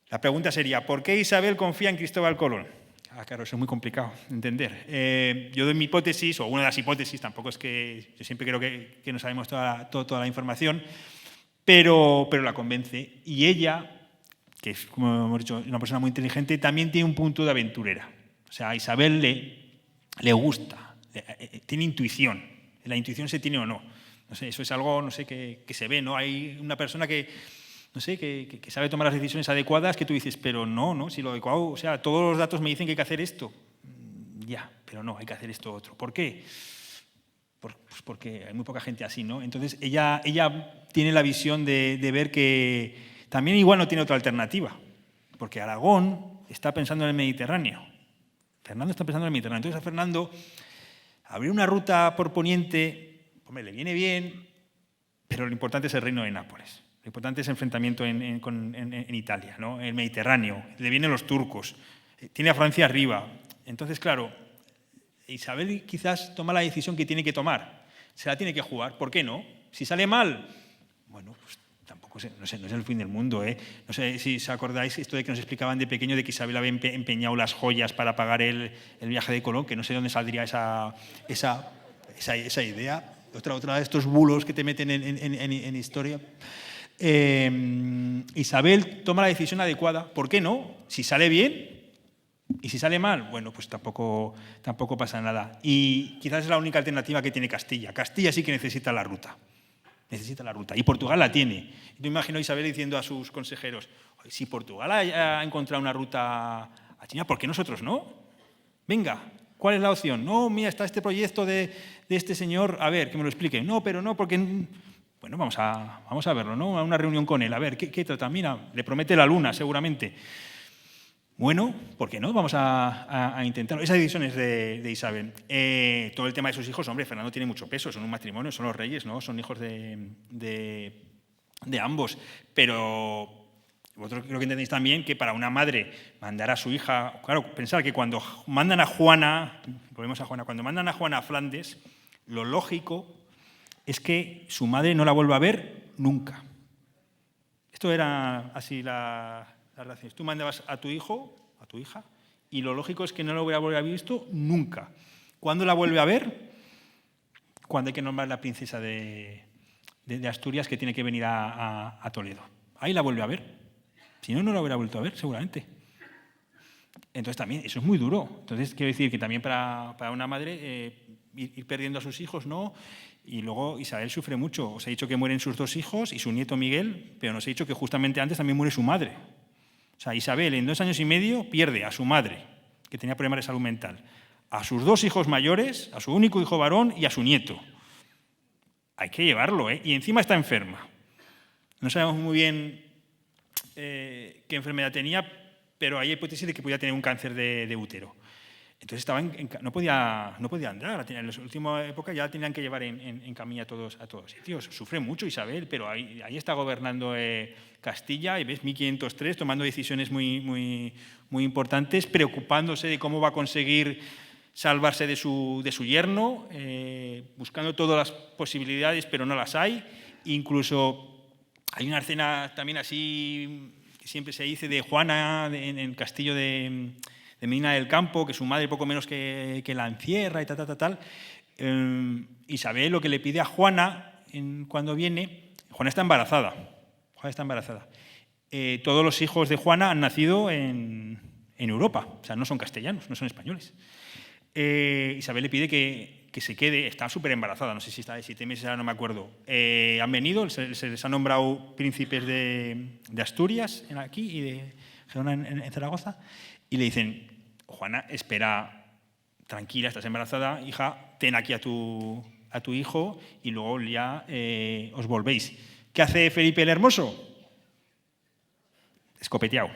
Speaker 2: La pregunta sería, ¿por qué Isabel confía en Cristóbal Colón? Claro, eso es muy complicado de entender. Yo doy mi hipótesis, o una de las hipótesis, tampoco es que yo siempre creo que no sabemos toda la información, pero la convence. Y ella, que es, como hemos dicho, una persona muy inteligente, también tiene un punto de aventurera. O sea, a Isabel le gusta, tiene intuición. La intuición se tiene o no. No sé, eso es algo, no sé, que se ve, ¿no? Hay una persona que sabe tomar las decisiones adecuadas, que tú dices, pero no, si lo adecuado, o sea, todos los datos me dicen que hay que hacer esto. Ya, pero no, hay que hacer esto otro. ¿Por qué? Pues porque hay muy poca gente así, ¿no? Entonces, ella tiene la visión de ver que también igual no tiene otra alternativa, porque Aragón está pensando en el Mediterráneo. Fernando está pensando en el Mediterráneo. Entonces, a Fernando, abrir una ruta por Poniente, hombre, le viene bien, pero lo importante es el reino de Nápoles. Lo importante es el enfrentamiento en Italia, ¿no? El Mediterráneo, le vienen los turcos, tiene a Francia arriba. Entonces, claro, Isabel quizás toma la decisión que tiene que tomar, se la tiene que jugar. ¿Por qué no? Si sale mal, bueno, pues tampoco no es el fin del mundo, ¿eh? No sé si os acordáis esto de que nos explicaban de pequeño de que Isabel había empeñado las joyas para pagar el viaje de Colón, que no sé de dónde saldría esa idea. Otra de estos bulos que te meten en historia. Isabel toma la decisión adecuada. ¿Por qué no? Si sale bien y si sale mal, bueno, pues tampoco pasa nada. Y quizás es la única alternativa que tiene Castilla. Castilla sí que necesita la ruta. Y Portugal la tiene. Yo imagino a Isabel diciendo a sus consejeros, si Portugal ha encontrado una ruta a China, ¿por qué nosotros no? Venga, ¿cuál es la opción? No, mira, está este proyecto de este señor, a ver, que me lo explique. No, pero no, porque... Bueno, vamos a verlo, ¿no? A una reunión con él, a ver, ¿qué trata? Mira, le promete la luna, seguramente. Bueno, ¿por qué no? Vamos a intentarlo. Esa decisión es de Isabel. Todo el tema de sus hijos, hombre, Fernando tiene mucho peso, son un matrimonio, son los reyes, ¿no? Son hijos de ambos. Pero vosotros creo que entendéis también que para una madre mandar a su hija... Claro, pensar que cuando mandan a Juana, volvemos a Juana, cuando mandan a Juana a Flandes, lo lógico es que su madre no la vuelva a ver nunca. Esto era así la relación. Tú mandabas a tu hijo, a tu hija, y lo lógico es que no lo hubiera volver a haber visto nunca. ¿Cuándo la vuelve a ver? Cuando hay que nombrar la princesa de Asturias, que tiene que venir a Toledo. Ahí la vuelve a ver. Si no, no la hubiera vuelto a ver, seguramente. Entonces también, eso es muy duro. Entonces quiero decir que también para una madre ir perdiendo a sus hijos, ¿no? Y luego Isabel sufre mucho. Os he dicho que mueren sus 2 hijos y su nieto Miguel, pero nos he dicho que justamente antes también muere su madre. O sea, Isabel en 2 años y medio pierde a su madre, que tenía problemas de salud mental, a sus 2 hijos mayores, a su único hijo varón y a su nieto. Hay que llevarlo, ¿eh? Y encima está enferma. No sabemos muy bien qué enfermedad tenía, pero hay hipótesis de que podía tener un cáncer de útero. Entonces no podía andar. En la última época ya tenían que llevar en camilla a todos sitios. Sufre mucho Isabel, pero ahí está gobernando Castilla, y ves 1503 tomando decisiones muy importantes, preocupándose de cómo va a conseguir salvarse de su yerno, buscando todas las posibilidades, pero no las hay. Incluso hay una escena también así que siempre se dice de Juana en el castillo de Medina del Campo, que su madre poco menos que la encierra y tal. Isabel lo que le pide a Juana cuando viene, Juana está embarazada. Todos los hijos de Juana han nacido en Europa, o sea, no son castellanos, no son españoles. Isabel le pide que se quede, está súper embarazada, no sé si está de 7 meses, ahora no me acuerdo. Han venido, se les ha nombrado príncipes de Asturias aquí y de Gerona en Zaragoza, y le dicen: Juana, espera, tranquila, estás embarazada, hija, ten aquí a tu hijo y luego ya os volvéis. ¿Qué hace Felipe el Hermoso? Escopeteado.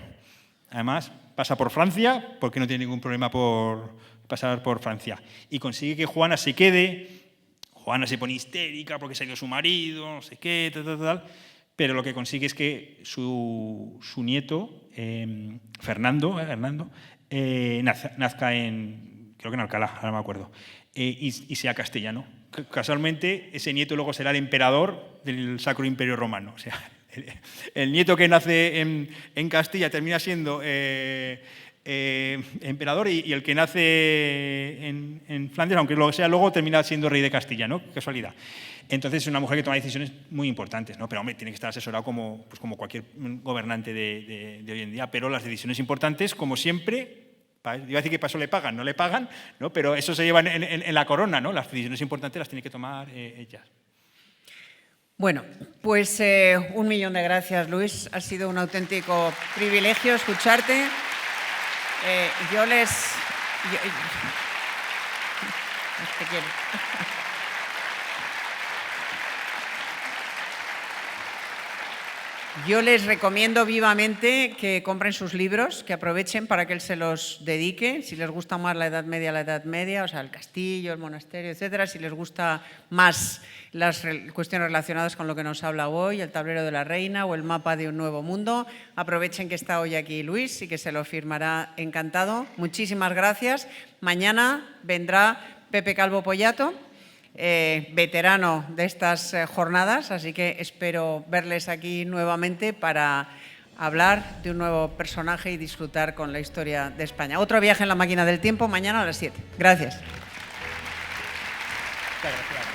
Speaker 2: Además, pasa por Francia, porque no tiene ningún problema por pasar por Francia. Y consigue que Juana se quede. Juana se pone histérica porque se ha ido su marido, no sé qué, tal. Pero lo que consigue es que su nieto, Fernando, nazca creo que en Alcalá, ahora no me acuerdo, y sea castellano. Casualmente, ese nieto luego será el emperador del Sacro Imperio Romano. O sea, el nieto que nace en Castilla termina siendo emperador, y el que nace en Flandes, aunque lo sea luego, termina siendo rey de Castilla, ¿no? Casualidad. Entonces es una mujer que toma decisiones muy importantes, ¿no? Pero hombre, tiene que estar asesorado como cualquier gobernante de hoy en día, pero las decisiones importantes, como siempre, iba a decir que para eso le pagan, no le pagan, ¿no? Pero eso se lleva en la corona, ¿no? Las decisiones importantes las tiene que tomar ellas.
Speaker 1: Bueno, pues 1.000.000 de gracias, Luis. Ha sido un auténtico privilegio escucharte. Te quiero. Yo les recomiendo vivamente que compren sus libros, que aprovechen para que él se los dedique. Si les gusta más la Edad Media, o sea, el castillo, el monasterio, etcétera. Si les gusta más las cuestiones relacionadas con lo que nos habla hoy, el tablero de la reina o el mapa de un nuevo mundo, aprovechen que está hoy aquí Luis y que se lo firmará encantado. Muchísimas gracias. Mañana vendrá Pepe Calvo Pollato, veterano de estas jornadas, así que espero verles aquí nuevamente para hablar de un nuevo personaje y disfrutar con la historia de España. Otro viaje en la máquina del tiempo mañana a las 7. Gracias.
Speaker 2: Muchas gracias.